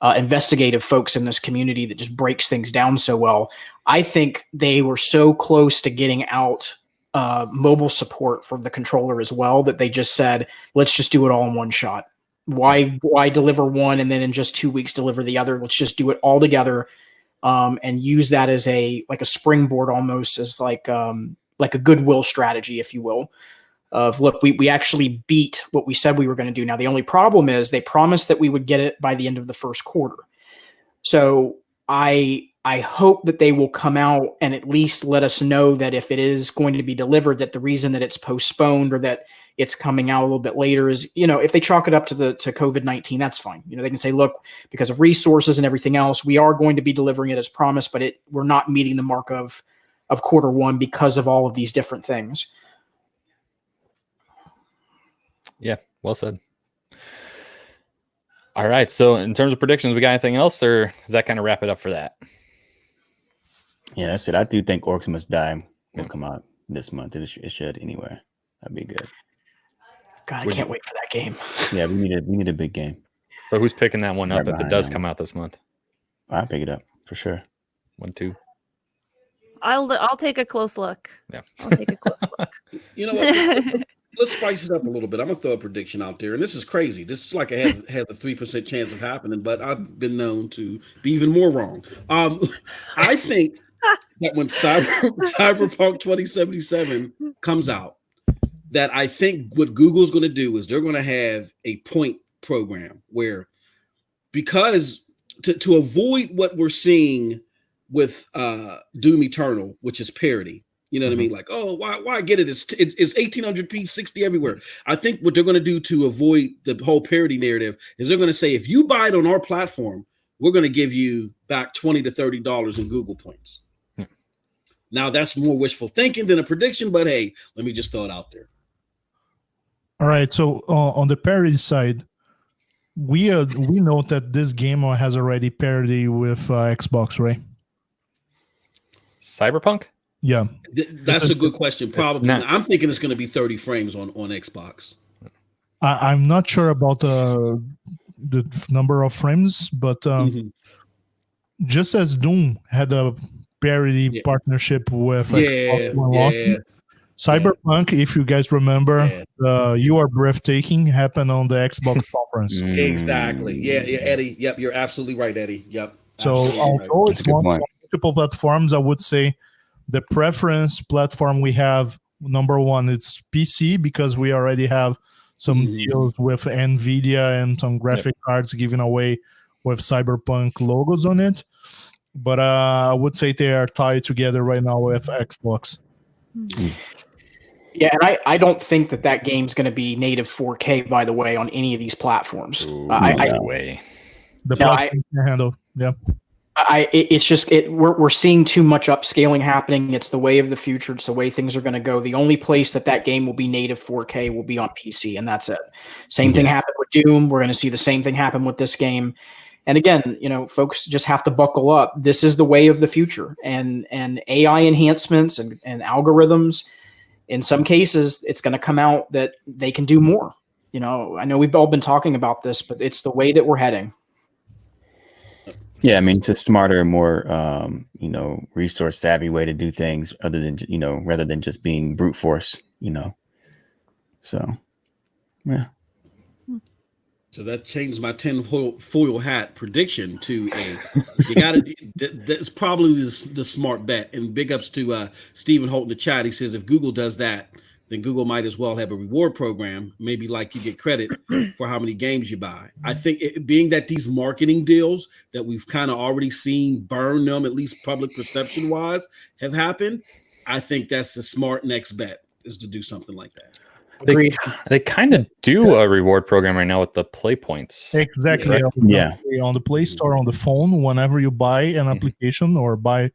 investigative folks in this community that just breaks things down so well. I think they were so close to getting out mobile support for the controller as well that they just said, let's just do it all in one shot. Why deliver one and then in just 2 weeks deliver the other? Let's just do it all together. And use that as a springboard, almost as like a goodwill strategy, if you will, of look, we actually beat what we said we were going to do. Now, the only problem is they promised that we would get it by the end of the first quarter. So I hope that they will come out and at least let us know that if it is going to be delivered, that the reason that it's postponed or that it's coming out a little bit later is, if they chalk it up to COVID-19, that's fine. They can say, look, because of resources and everything else, we are going to be delivering it as promised, but we're not meeting the mark of quarter one because of all of these different things. Yeah, well said. All right. So in terms of predictions, we got anything else, or does that kind of wrap it up for that? Yeah, that's it. I do think Orcs Must Die will come out this month. It should anyway. That'd be good. God, I can't wait for that game. Yeah, we need a big game. So who's picking that one up Right if it does behind come out this month? I'll pick it up for sure. 1, 2. I'll take a close look. Yeah. I'll take a close look. You know what? Let's spice it up a little bit. I'm gonna throw a prediction out there, and this is crazy. This is like has a 3% chance of happening, but I've been known to be even more wrong. I think that when Cyberpunk 2077 comes out, that I think what Google's going to do is they're going to have a point program where, because to avoid what we're seeing with Doom Eternal, which is parity. You know what I mean? Like, oh, why get it? It's 1800p 60 everywhere. I think what they're going to do to avoid the whole parity narrative is they're going to say, if you buy it on our platform, we're going to give you back $20 to $30 in Google points. Now, that's more wishful thinking than a prediction, but hey, let me just throw it out there. All right. So on the parity side, we note that this game has already parity with Xbox, right? Cyberpunk? Yeah. That's a good question. Probably. I'm thinking it's going to be 30 frames on Xbox. I'm not sure about the number of frames, but just as Doom had a parity partnership with Xbox, Cyberpunk, if you guys remember, You Are Breathtaking happened on the Xbox conference. Exactly. Yeah, Eddie. Yep, you're absolutely right, Eddie. Yep. So although it's on multiple platforms, I would say the preference platform we have, number one, it's PC, because we already have some deals with NVIDIA and some graphic cards given away with Cyberpunk logos on it. But I would say they are tied together right now with Xbox. Yeah, and I don't think that game's going to be native 4K, by the way, on any of these platforms. Ooh, no way. The platform can handle, it's just we're seeing too much upscaling happening. It's the way of the future. It's the way things are going to go. The only place that game will be native 4K will be on PC, and that's it. Same thing happened with Doom. We're going to see the same thing happen with this game. And again, folks just have to buckle up. This is the way of the future, and AI enhancements and algorithms. In some cases, it's going to come out that they can do more. I know we've all been talking about this, but it's the way that we're heading. Yeah, I mean, it's a smarter, more, resource savvy way to do things rather than just being brute force, So, yeah. So that changed my tinfoil hat prediction to that's probably the smart bet. And big ups to Stephen Holt in the chat. He says if Google does that, then Google might as well have a reward program, maybe like you get credit for how many games you buy. I think being that these marketing deals that we've kind of already seen burn them, at least public perception wise, have happened, I think that's the smart next bet, is to do something like that. Agreed. They kind of do a reward program right now with the play points. Exactly. Yeah. On the Play Store on the phone, whenever you buy an application or buy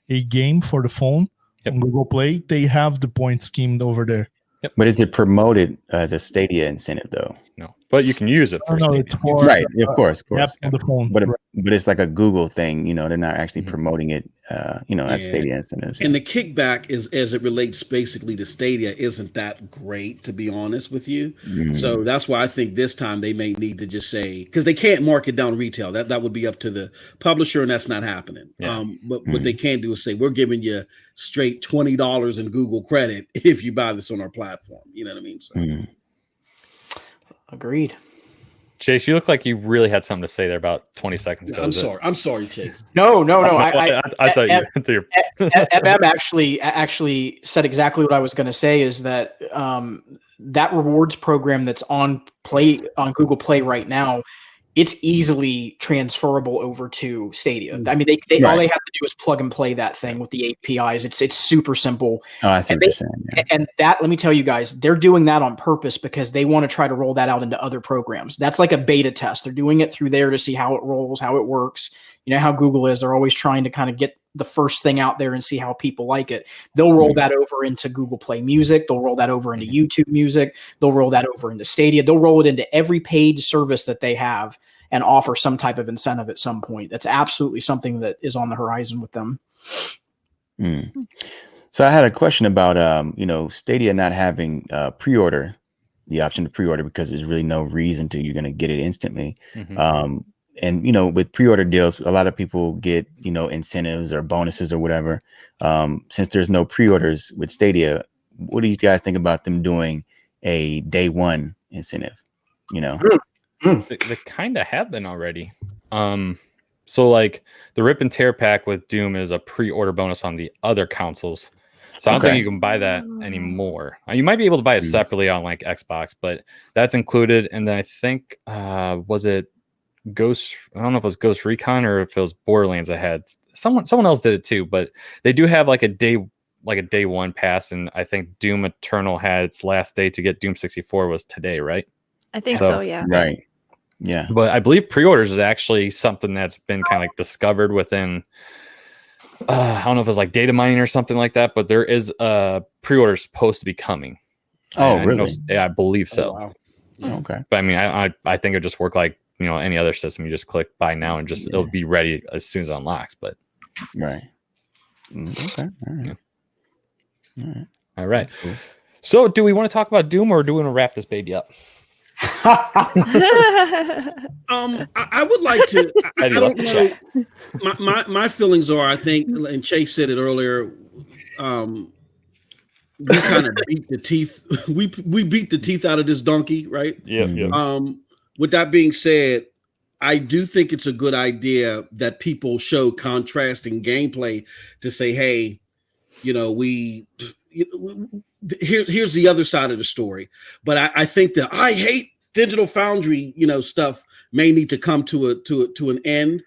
a game for the phone on Google Play, they have the point scheme over there. But is it promoted as a Stadia incentive though? No, but you can use it for No, Stadia. it's for Right. Of course. app on the phone. But it's like a Google thing, they're not actually promoting it, as Stadia incentives. And the kickback is, as it relates basically to Stadia, isn't that great, to be honest with you. So that's why I think this time they may need to just say, because they can't mark it down retail. That would be up to the publisher, and that's not happening. But what they can do is say, we're giving you straight $20 in Google credit if you buy this on our platform. You know what I mean? So. Agreed. Chase, you look like you really had something to say there about 20 seconds ago. I'm sorry, Chase. No. I thought you. MM actually said exactly what I was going to say. Is that that rewards program that's on Google Play right now? It's easily transferable over to Stadia. I mean, they all they have to do is plug and play that thing with the APIs. It's super simple. Oh, I see what you're saying. Yeah. And that, let me tell you guys, they're doing that on purpose because they want to try to roll that out into other programs. That's like a beta test. They're doing it through there to see how it rolls, how it works. You know how Google is. They're always trying to kind of get the first thing out there and see how people like it. They'll roll that over into Google Play Music. They'll roll that over into YouTube Music. They'll roll that over into Stadia. They'll roll it into every paid service that they have and offer some type of incentive at some point. That's absolutely something that is on the horizon with them. So I had a question about, Stadia not having pre-order, the option to pre-order, because there's really no reason to. You're going to get it instantly. And, with pre-order deals, a lot of people get, incentives or bonuses or whatever. Since there's no pre-orders with Stadia, what do you guys think about them doing a day one incentive? They kind of have been already. So like the Rip and Tear pack with Doom is a pre-order bonus on the other consoles. So I don't think you can buy that anymore. You might be able to buy it separately on like Xbox, but that's included. And then I think was it Ghost? I don't know if it was Ghost Recon or if it was Borderlands. I had someone else did it too, but they do have like a day one pass, and I think Doom Eternal had its last day to get Doom 64 was today, right? I think so, yeah. Right. Yeah. But I believe pre-orders is actually something that's been kind of like discovered within, I don't know if it's like data mining or something like that, but there is a pre-order supposed to be coming. Oh, And really? I believe so. Wow. Oh, okay. But I mean, I think it just work like, any other system. You just click buy now and just it'll be ready as soon as it unlocks. But right. Okay. All right. Yeah. All right. Cool. So do we want to talk about Doom, or do we want to wrap this baby up? I would like to. I don't know. My feelings are, I think, and Chase said it earlier. We kind of beat the teeth. We beat the teeth out of this donkey, right? Yeah. With that being said, I do think it's a good idea that people show contrasting gameplay to say, hey, here's the other side of the story. But I think that I hate digital Foundry, stuff may need to come to an end.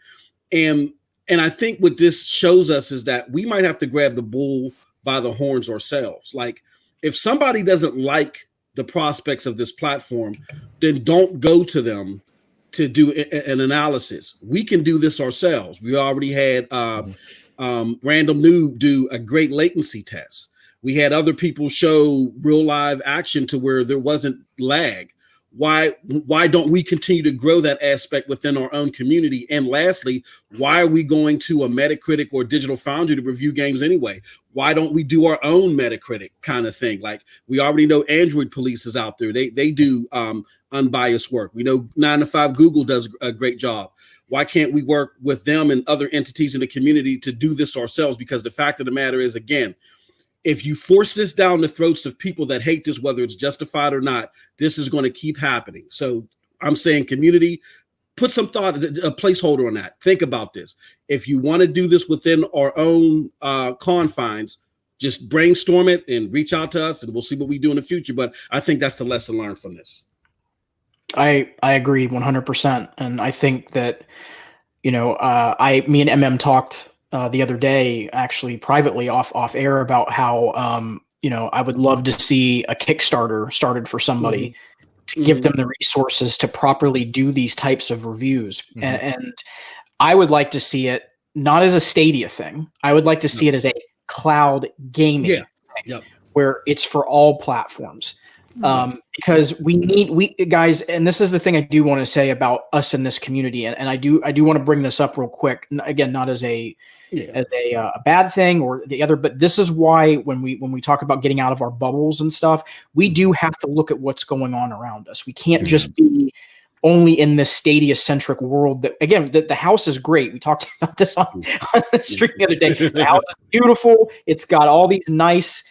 And I think what this shows us is that we might have to grab the bull by the horns ourselves. Like, if somebody doesn't like the prospects of this platform, then don't go to them to do an analysis. We can do this ourselves. We already had Random Noob do a great latency test. We had other people show real live action to where there wasn't lag. Why don't we continue to grow that aspect within our own community? And lastly, why are we going to a Metacritic or Digital Foundry to review games anyway? Why don't we do our own Metacritic kind of thing? Like, we already know Android Police is out there. They do unbiased work. We know 9 to 5 Google does a great job. Why can't we work with them and other entities in the community to do this ourselves? Because the fact of the matter is, again, if you force this down the throats of people that hate this, whether it's justified or not, this is going to keep happening. So I'm saying, community, put some thought, a placeholder on that. Think about this. If you want to do this within our own confines, just brainstorm it and reach out to us, and we'll see what we do in the future. But I think that's the lesson learned from this. I agree 100%. And I think that, me and MM talked the other day, actually privately off air, about how I would love to see a Kickstarter started for somebody to give them the resources to properly do these types of reviews. And I would like to see it not as a Stadia thing. I would like to see it as a cloud gaming thing, where it's for all platforms. Because we guys, and this is the thing I do want to say about us in this community, and I do want to bring this up real quick. Again, not as a bad thing or the other, but this is why when we talk about getting out of our bubbles and stuff, we do have to look at what's going on around us. We can't just be only in this Stadia centric world. That again, the house is great. We talked about this on the stream the other day. The house is beautiful. It's got all these nice,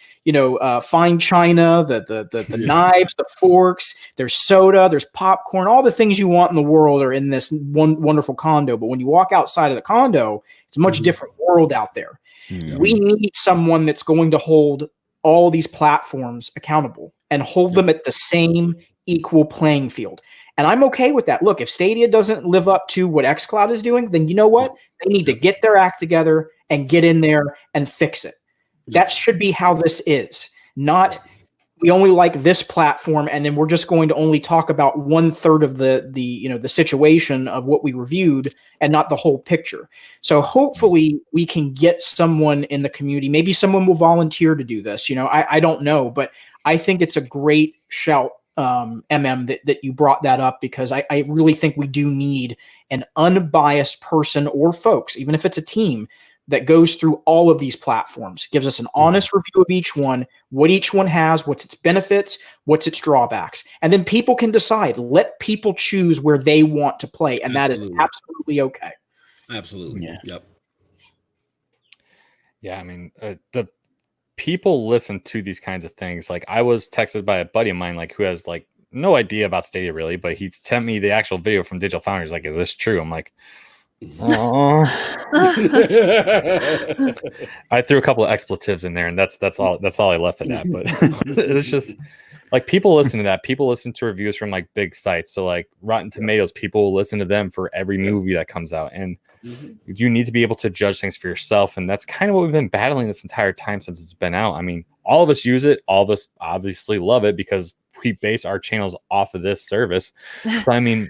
fine china, the knives, the forks, there's soda, there's popcorn, all the things you want in the world are in this one wonderful condo. But when you walk outside of the condo, it's a much different world out there. We need someone that's going to hold all these platforms accountable and hold them at the same equal playing field. And I'm okay with that. Look, if Stadia doesn't live up to what xCloud is doing, then you know what? They need to get their act together and get in there and fix it. That should be how this is. Not we only like this platform, and then we're just going to only talk about 1/3 of the situation of what we reviewed, and not the whole picture. So hopefully we can get someone in the community. Maybe someone will volunteer to do this. I don't know, but I think it's a great shout, that you brought that up, because I really think we do need an unbiased person or folks, even if it's a team, that goes through all of these platforms, gives us an honest review of each one, what each one has, what's its benefits, what's its drawbacks. And then people can decide. Let people choose where they want to play. And that is absolutely okay. Absolutely. Yeah. Yep. Yeah, I mean, the people listen to these kinds of things. Like, I was texted by a buddy of mine, like, who has like no idea about Stadia really, but he sent me the actual video from Digital Foundry. He's like, is this true? I'm like, oh. I threw a couple of expletives in there, and that's all I left it at. But it's just like, people listen to that. People listen to reviews from like big sites. So like Rotten Tomatoes, people will listen to them for every movie that comes out. And you need to be able to judge things for yourself. And that's kind of what we've been battling this entire time since it's been out. I mean, all of us use it. All of us obviously love it because we base our channels off of this service. So I mean,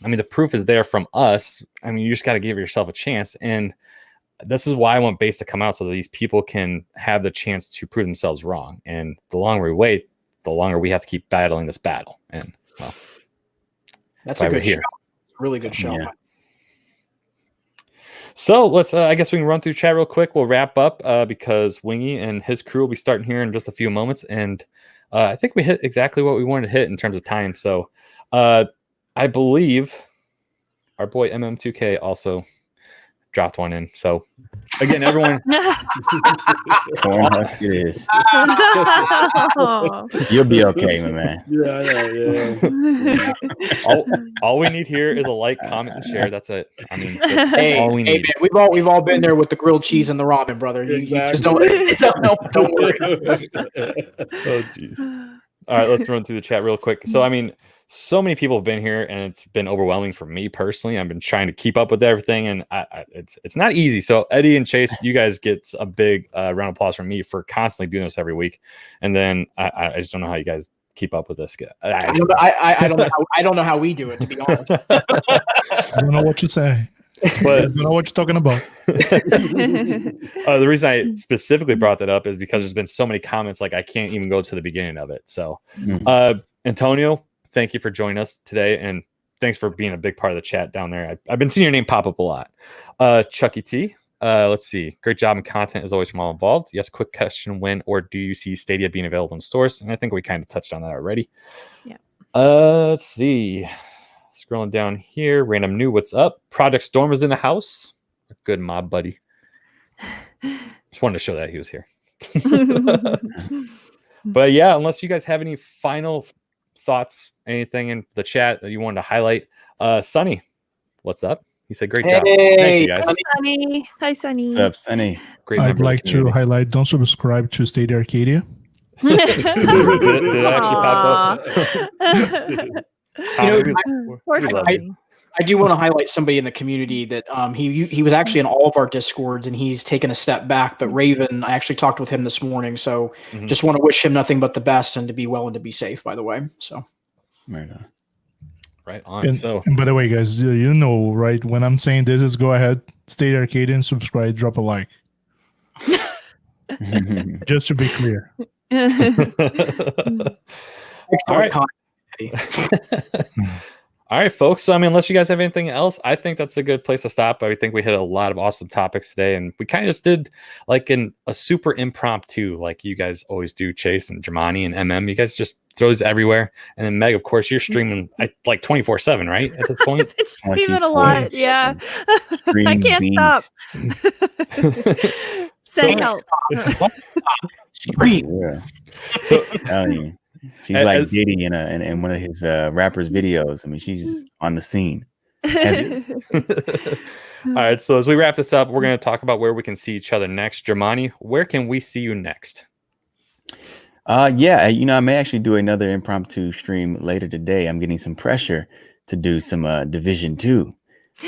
the proof is there from us. I mean, you just got to give yourself a chance. And this is why I want base to come out, so that these people can have the chance to prove themselves wrong. And the longer we wait, the longer we have to keep battling this battle. And well, that's a good show. Really good show. Yeah. So let's, I guess we can run through chat real quick. We'll wrap up because Wingy and his crew will be starting here in just a few moments. And I think we hit exactly what we wanted to hit in terms of time. So I believe our boy MM2K also dropped one in. So again, everyone, it is. You'll be okay, my man. Yeah. all we need here is a like, comment, and share. That's it. I mean, that's all we need. Man, we've all been there with the grilled cheese and the ramen, brother. You just don't worry. Oh jeez. All right, let's run through the chat real quick. So I mean, so many people have been here, and it's been overwhelming for me personally. I've been trying to keep up with everything, and it's not easy. So Eddie and Chase, you guys get a big round of applause from me for constantly doing this every week. And then I just don't know how you guys keep up with this. I don't know how we do it, to be honest. I don't know what to say. But I don't know what you're talking about. The reason I specifically brought that up is because there's been so many comments, like I can't even go to the beginning of it. So Antonio, thank you for joining us today, and thanks for being a big part of the chat down there. I've been seeing your name pop up a lot. Chucky T, let's see. Great job and content as always from all involved. Yes, quick question: when or do you see Stadia being available in stores? And I think we kind of touched on that already. Yeah. Let's see. Scrolling down here, random new. What's up? Project Storm is in the house. A good mob buddy. Just wanted to show that he was here. But yeah, unless you guys have any final thoughts, anything in the chat that you wanted to highlight, Sunny, what's up? He said, "Great job." Thank you guys. Sunny. Hi, Sunny. What's up, Sunny? Great. I'd like to highlight: don't subscribe to Stadia Arcadia. did it actually pop up? Tom, Poor Sunny. I do want to highlight somebody in the community that he was actually in all of our Discords, and he's taken a step back. But Raven, I actually talked with him this morning, so just want to wish him nothing but the best and to be well and to be safe. By the way, so right on. And by the way, guys, you know, right? When I'm saying this, is go ahead, stay Arcadian, subscribe, drop a like, just to be clear. All right. All right, folks. So, I mean, unless you guys have anything else, I think that's a good place to stop. I think we hit a lot of awesome topics today, and we kind of just did like a super impromptu, like you guys always do, Chase and Germani and MM. You guys just throws everywhere. And then Meg, of course, you're streaming like 24/7, right? At this point, It's streaming a lot. Yeah, I can't stop. Send help. Stream. Yeah. So, she's like Diddy in one of his rappers' videos. I mean, she's on the scene. All right. So as we wrap this up, we're going to talk about where we can see each other next. Germani, where can we see you next? Yeah, you know, I may actually do another impromptu stream later today. I'm getting some pressure to do some Division 2.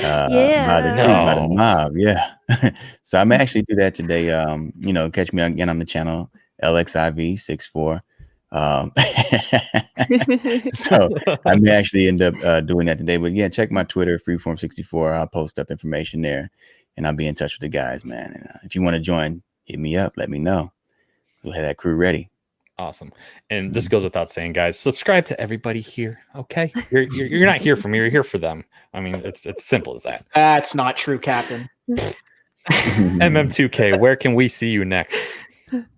By the mob. Yeah. So I may actually do that today. You know, catch me again on the channel LXIV 64. So I may actually end up doing that today. But yeah, check my Twitter, Freeform64. I'll post up information there, and I'll be in touch with the guys, man. And if you want to join, hit me up. Let me know. We'll have that crew ready. Awesome. And this goes without saying, guys, subscribe to everybody here. Okay, you're not here for me. You're here for them. I mean, it's simple as that. That's not true, Captain. MM2K, where can we see you next?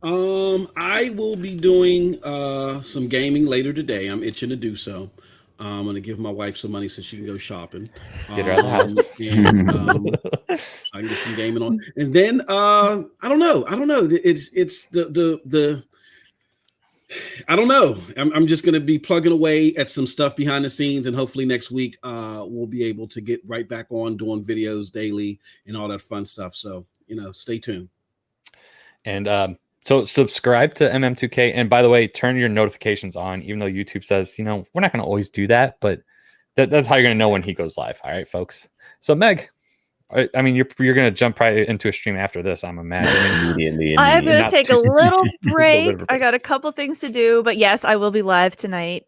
I will be doing some gaming later today. I'm itching to do so. I'm gonna give my wife some money so she can go shopping. Get her out of the house. And, I can get some gaming on. And then I don't know. It's the I don't know. I'm just gonna be plugging away at some stuff behind the scenes, and hopefully next week we'll be able to get right back on doing videos daily and all that fun stuff. So, you know, stay tuned. And so subscribe to MM2K. And by the way, turn your notifications on, even though YouTube says, you know, we're not going to always do that, but that's how you're going to know when he goes live. All right, folks. So Meg, I mean, you're going to jump right into a stream after this, I'm imagining. Immediately. I'm going to take a little break. I got a couple things to do, but yes, I will be live tonight,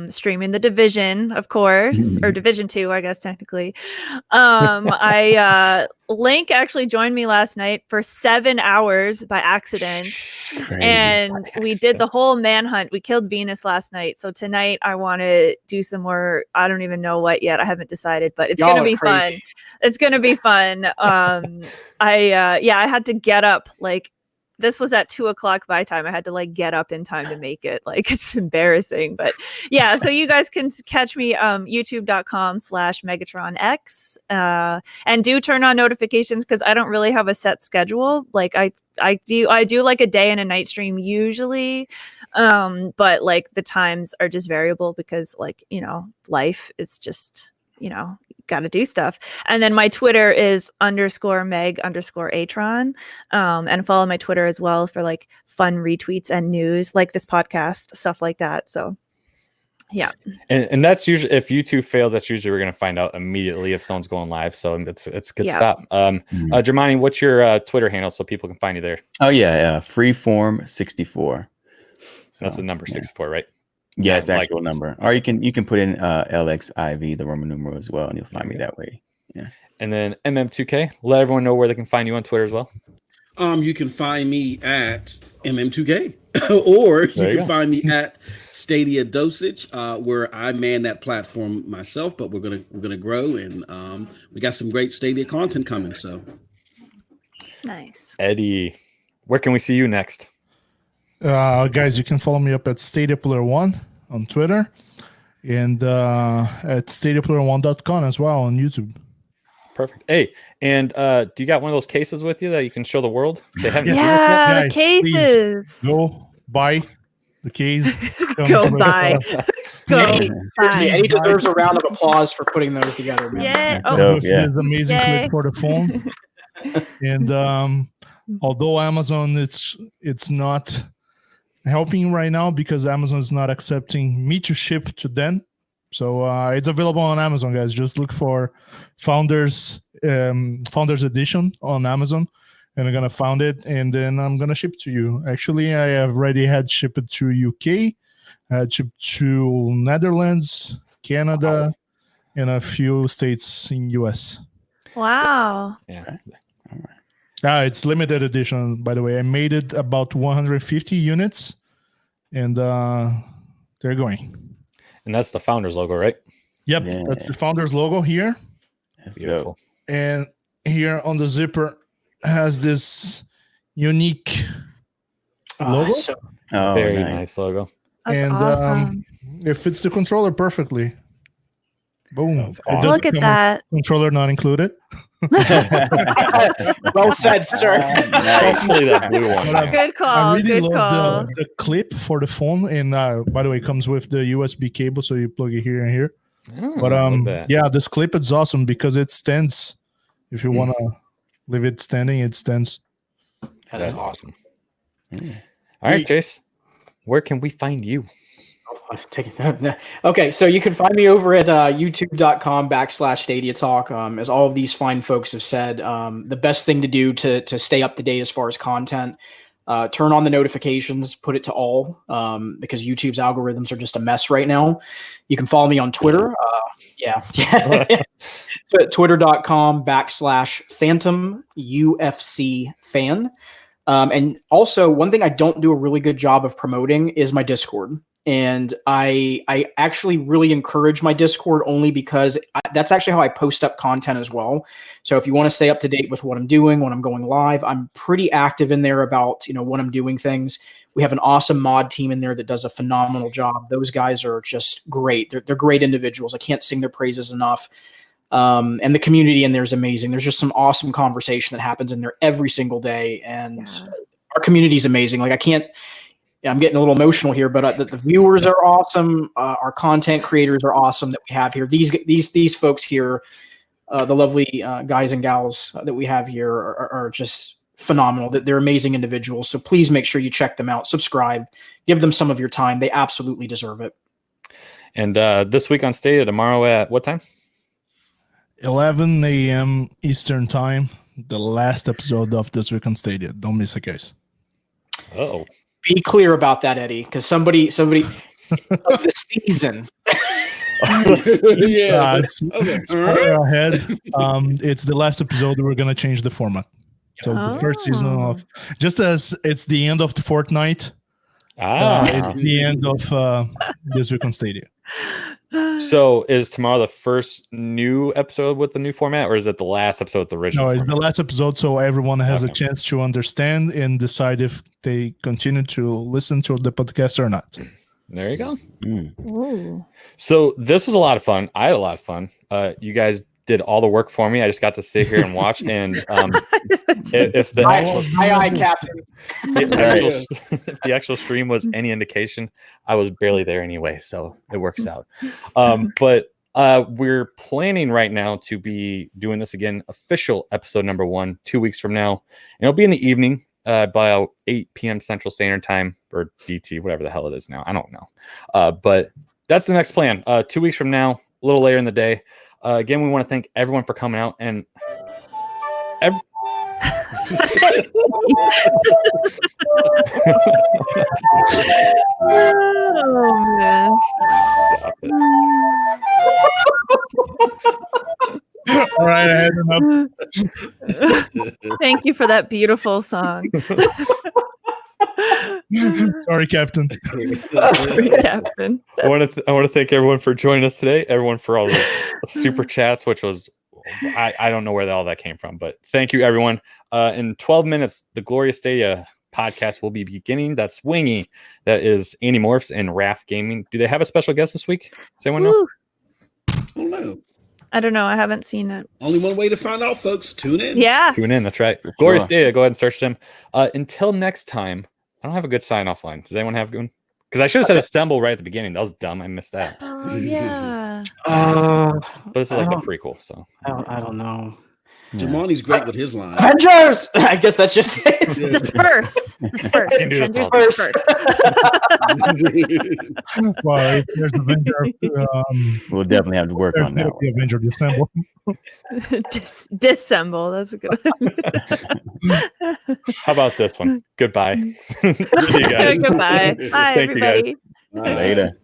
streaming the Division, of course, or Division 2, I guess, technically. Link actually joined me last night for 7 hours by accident. Crazy. And we did the whole manhunt. We killed Venus last night. So tonight I want to do some more. I don't even know what yet. I haven't decided, but it's going to be fun. It's going to be fun. I had to get up, like, this was at 2:00 by time. I had to like get up in time to make it. Like, it's embarrassing, but yeah. So you guys can catch me youtube.com/MegatronX, and do turn on notifications, because I don't really have a set schedule. Like I do like a day and a night stream usually, but like the times are just variable because, like, you know, life is just, you know, got to do stuff. And then my Twitter is _Meg_Atron, and follow my Twitter as well for like fun retweets and news like this podcast, stuff like that. So yeah. And that's usually, if YouTube fails, that's usually we're going to find out immediately if someone's going live. So it's good stuff. Germani, what's your Twitter handle so people can find you there? Oh yeah, Freeform64. So that's the number 64, right? Yes, actual number. Or you can put in LXIV, the Roman numeral, as well, and you'll find me that way. Yeah. And then MM2K, let everyone know where they can find you on Twitter as well. You can find me at MM2K, or you can find me at Stadia Dosage, where I man that platform myself. But we're gonna grow, and we got some great Stadia content coming. So nice. Eddie, where can we see you next? Guys, you can follow me up at Stadia Player 1 on Twitter, and at StadiaPlayer1.com as well on YouTube. Perfect. Hey, and do you got one of those cases with you that you can show the world? They haven't the cases. Go buy the case. Go buy. Eddie deserves a round of applause for putting those together, man. Yeah. This amazing clip for the phone. And although Amazon, it's not helping right now because Amazon is not accepting me to ship to them. So it's available on Amazon, guys. Just look for Founders Edition on Amazon, and I'm gonna find it, and then I'm gonna ship it to you. Actually, I have already had shipped it to UK, had shipped to Netherlands, Canada, and a few states in US. Wow. Yeah. It's limited edition, by the way. I made it about 150 units, and they're going. And that's the founder's logo, right? Yep, Yeah. that's the Founders logo here. That's Beautiful. dope. And here on the zipper has this unique logo. So Oh, Very nice. nice logo. That's and awesome. it fits the controller perfully. Boom. That's It awesome. doesn't Look at come with that. controller not included. well said, sir. Nice. Hopefully that blue one. But, yeah. Good I call. really Good love call. the clip for the phone, and by the way, it comes with the USB cable, so you plug it here and here. Oh, But look at that. yeah, this clip is awesome because it stands. If you want to leave it standing, it stands. That's awesome. Yeah. All right, Jace, where can we find you? Okay, so you can find me over at youtube.com/Stadia Talk. As all of these fine folks have said, the best thing to do to stay up to date as far as content, turn on the notifications, put it to all, because YouTube's algorithms are just a mess right now. You can follow me on Twitter. Twitter.com/Phantom UFC fan. And also, one thing I don't do a really good job of promoting is my Discord. And I actually really encourage my Discord only because that's actually how I post up content as well. So if you want to stay up to date with what I'm doing, when I'm going live, I'm pretty active in there about, when I'm doing things. We have an awesome mod team in there that does a phenomenal job. Those guys are just great. They're great individuals. I can't sing their praises enough. And the community in there is amazing. There's just some awesome conversation that happens in there every single day. And our community is amazing. Like I'm getting a little emotional here, but the viewers are awesome. Our content creators are awesome that we have here. These folks here, the lovely guys and gals that we have here are just phenomenal. They're amazing individuals. So please make sure you check them out, subscribe, give them some of your time. They absolutely deserve it. And this week on Stadia, tomorrow at what time? 11 a.m. Eastern time. The last episode of This Week on Stadia. Don't miss it, guys. Oh, Be clear about that, Eddie, because somebody of the season. Yeah. Spoiler ahead. It's the last episode. We're gonna change the format. So the first season of, just as it's the end of the fortnight, it's the end of This Week on Stadia. So is tomorrow the first new episode with the new format, or is it the last episode with the original? No, it's format? the last episode, so everyone has a Okay. chance to understand and decide if they continue to listen to the podcast or not. There you go. Ooh. So this was a lot of fun. I had a lot of fun. You guys did all the work for me. I just got to sit here and watch. And if the actual, Aye, Captain. if the actual stream was any indication, I was barely there anyway, so it works out. But we're planning right now to be doing this again, official episode number 1, 2 weeks from now. And it'll be in the evening, by about 8 p.m. Central Standard Time, or DT, whatever the hell it is now. I don't know. But that's the next plan. 2 weeks from now, a little later in the day. Again, we want to thank everyone for coming out and Oh, man. Stop it. All right, I had enough. Thank you for that beautiful song. Sorry, Captain. Sorry, Captain. I want to thank everyone for joining us today. Everyone for all the super chats, which was I don't know where all that came from, but thank you, everyone. In 12 minutes, the Glorious Stadia podcast will be beginning. That's Wingy. That is Andy Morphs and Raph Gaming. Do they have a special guest this week? Does anyone know? Woo. I don't know. I don't know. I haven't seen it. Only one way to find out, folks. Tune in. Yeah. Tune in. That's right. Glorious Stadia. Go ahead and search them. Until next time, I don't have a good sign off line. Does anyone have one? Because I should have said assemble right at the beginning. That was dumb. I missed that. Oh, yeah. But it's like a prequel, so I don't know. Jamani's great with his line. Avengers! I guess that's just it. Disperse. Disperse. can do this Avengers all. disperse. Well, if there's Avenger, We'll definitely have to work there's on that the one. Avenger Dissemble. Dissemble. That's a good one. How about this one? Goodbye. See you guys. Goodbye. Bye, Thank you, guys. everybody. Later.